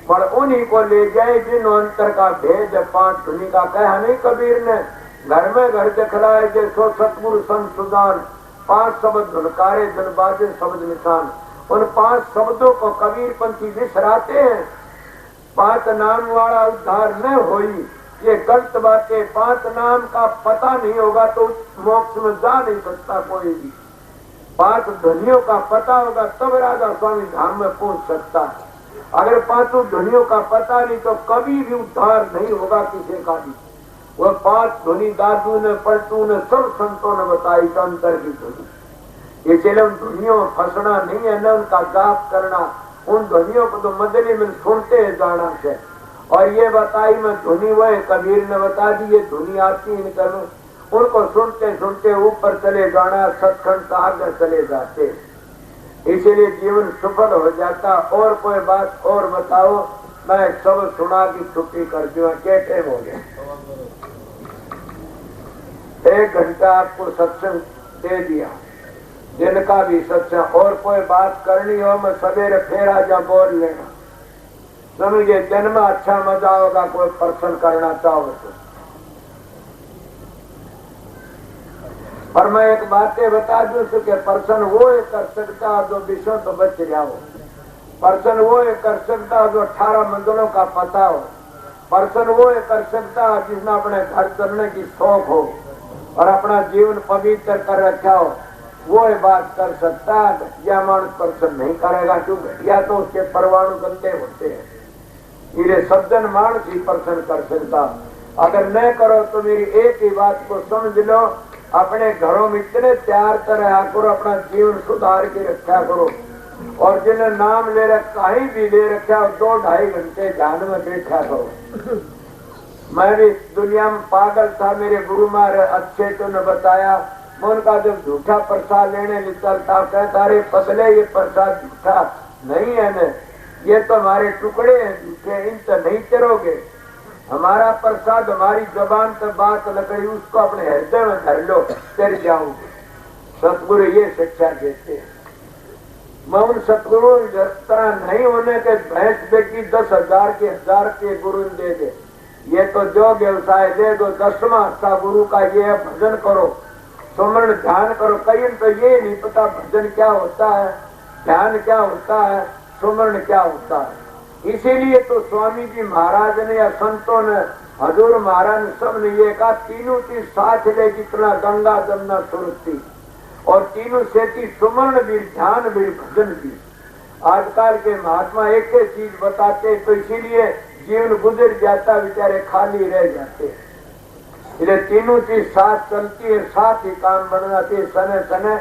पर उन्हीं को ले जाए जिन अंतर का भेद 5 धुनी का कहा नहीं कबीर ने। घर में घर दिखलाए जैसो सतगुरु संसुदान, 5 शब्द धुनकारे धनबाजे शब्द निशान। उन 5 शब्दों को कबीर पंथी विसराते हैं। 5 नाम वाला उद्धार न होई, ये गलत बात है। 5 नाम का पता नहीं होगा तो मोक्ष में जा नहीं सकता कोई भी। 5 ध्वनियों का पता होगा तब राधा स्वामी धाम में पहुंच सकता है। अगर पांचों ध्वनियों का पता नहीं तो कभी भी उद्धार नहीं होगा किसी का भी। वह 5 ध्वनि दादू ने पलटू ने सब संतों ने बताई अंतर की ध्वनि। इसलिए उन ध्वनियों में फंसना नहीं है, न उनका जाप करना। उन ध्वनियों को तो मदनी में सुनते हैं जाना से। और ये बताई मैं ध्वनि वह कबीर ने बता दी, ये ध्वनि आती इनका में, उनको सुनते सुनते ऊपर चले जाना, सत्संग आगे चले जाते, इसीलिए जीवन सफल हो जाता। और कोई बात और बताओ, मैं सब सुना की छुट्टी कर दूं। क्या टाइम हो गया? 1 घंटा आपको सत्संग दे दिया, जिनका भी सत्संग। और कोई बात करनी हो मैं सवेरे फिर आजा बोल लेना, समझिए। जन्म अच्छा मजा होगा। कोई प्रश्न करना चाहो तो। और मैं एक बात बता दूं कि पर्सन वो कर सकता जो विषयों तो बच गया हो। पर्सन वो कर सकता जो 18 मंजिलों का पता हो। पर्सन वो कर सकता जिसने अपने घर चलने की शौक हो और अपना जीवन पवित्र कर रखा हो, वो बात कर सकता। घटिया मानस पर्सन नहीं करेगा, क्यों? घटिया तो उसके परमाणु गंदे होते हैं। ये सज्जन मानस ही पर्सन कर सकता। अगर न करो तो मेरी एक ही बात को समझ लो, अपने घरों में इतने तैयार कर रहा करो, अपना जीवन सुधार के रखा करो। और जिन्हें नाम ले रखा, कहीं भी ले रखा, 2-2.5 घंटे ध्यान में बैठा करो। मैं भी दुनिया में पागल था, मेरे गुरु महाराज अच्छे तो ने बताया। मैं उनका जब झूठा प्रसाद लेने निकलता, कहता अरे पगले ये प्रसाद झूठा नहीं है न, ये तो हमारे टुकड़े हैं झूठे, इन तो नहीं चरोगे। हमारा प्रसाद हमारी जबान पर बात लकड़ी, उसको अपने हृदय में धर लो, चढ़ जाओगे। सतगुरु ये शिक्षा देते हैं। मैं उन सतगुरु तरह नहीं होने के भैंस बेटी 10,000 के 1000 के गुरु दे दे। ये तो जो व्यवसाय दे दो, 10वां हिस्सा गुरु का ये है, भजन करो, सुमरण ध्यान करो। कई तो ये नहीं पता भजन क्या होता है, ध्यान क्या होता है, सुमरण क्या होता है। इसीलिए तो स्वामी जी महाराज ने या संतों ने, हजूर महाराज ने, सब ने ये कहा तीनों चीज साथ ले, जितना गंगा जमुना सुरती, और तीनों से सुमरण भी, ध्यान भी, भजन भी। आजकल के महात्मा एक ही चीज बताते, तो इसीलिए जीवन गुजर जाता, बेचारे खाली रह जाते। इसलिए तीनों चीज साथ चलती है, साथ ही काम बन जाते, सने सने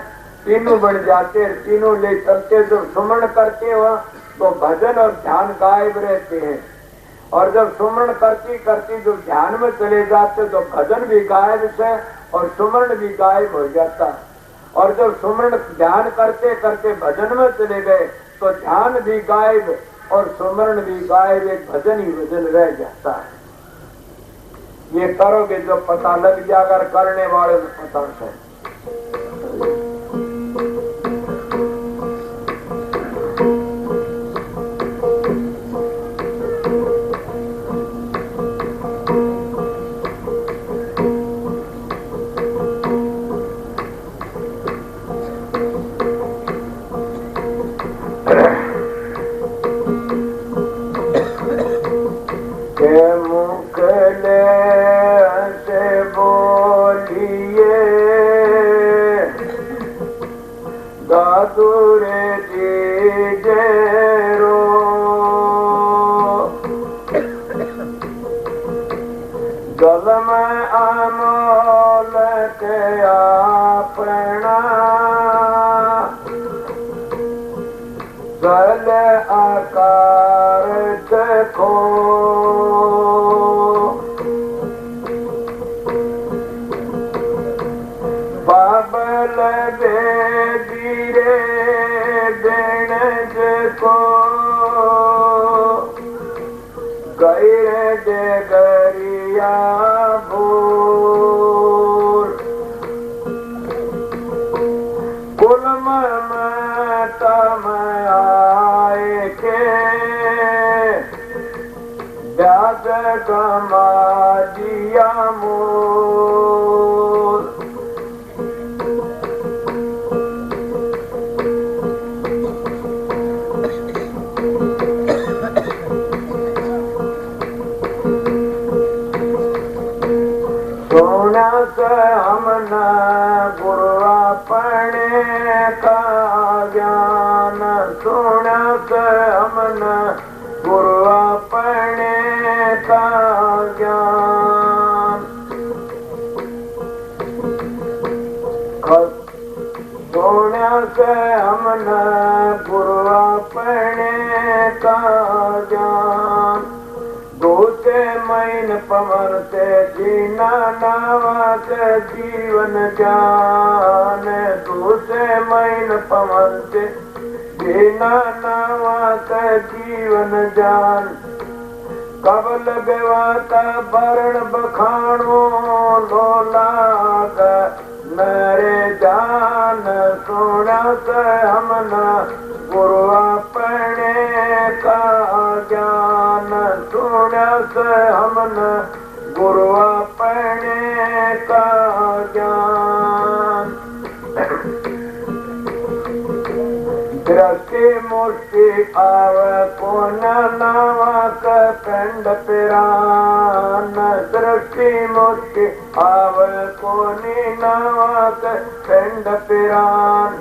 तीनों बन जाते, तीनों ले चलते। जब सुमरण करते हो तो भजन और ध्यान गायब रहते हैं, और जब सुमरण करती करती जो ध्यान में चले जाते तो भजन भी गायब से और सुमरण भी गायब हो जाता। और जब सुमरण ध्यान करते करते भजन में चले गए तो ध्यान भी गायब और सुमरण भी गायब, एक भजन ही भजन रह जाता है। ये करोगे जो पता लग जाएगा, करने वाले को पता है। अपने का ज्ञान सोने से हमने गुरु अपने का ज्ञान दूसरे महीन पवन से जीना नावा से जीवन ज्ञान दूसरे महीन पवन से जीना नावा से जीवन ज्ञान कब लगवाता वर्ण बखाणो लोलाग मेरे जान सोना से हमना गुरु अपने का ज्ञान सोना से हमना गुरु अपने का ज्ञान दृष्टि मुष्टि आव कौन नावक पिंड पिरान दृष्टि मुष्टि आव कोनी नावक पिंड पिरान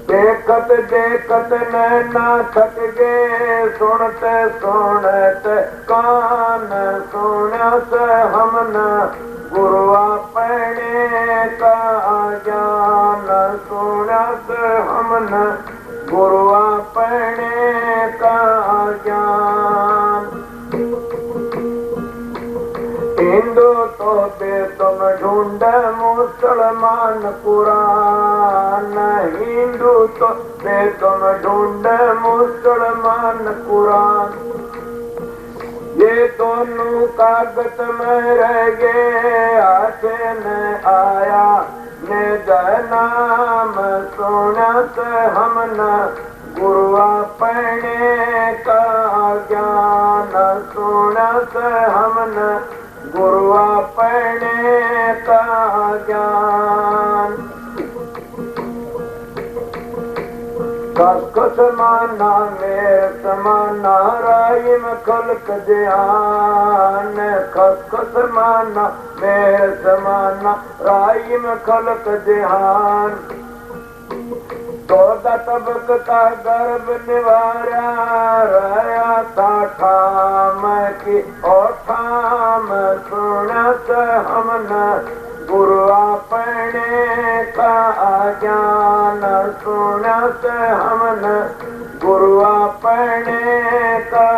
देखत देखत नैना थक गए सुनते सुनते कान सुनत हमना गुरु अपने का ज्ञान सुनत हमना गुरु अपने का ज्ञान हिंदू तो तुम ढूंढ मुसलमान कुरान हिंदू तो तुम ढूंढ मुसलमान कुरान ये दोनों कागज में रह गए हाथ न आया निज नाम सुनत हमना गुरु अपने का ज्ञान सुनत हमना गुरु अपने का ज्ञान कस माना मेरे समाना राइम खलक ध्यान कस माना मेरे समाना राइम खलक ध्यान चौदह तबक का गर्भ निवारा रया था ठाम की और ठाम सुनत हमना गुरु अपने का ज्ञान सुनत हमना गुरु अपने का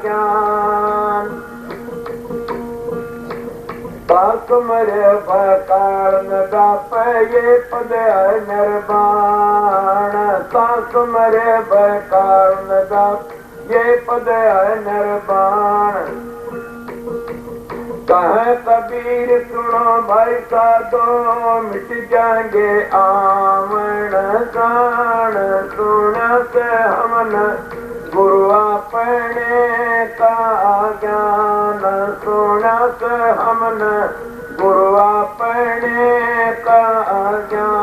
ज्ञान तुमरे भकाल ये पद निर्वाण तुमरे भकाल ये पद निर्वाण कह कबीर सुनो भाई साधो मिट जाएंगे आमन जान सुनत हमन गुरु अपने का ज्ञान सुनत हमन गुरु अपने का ज्ञान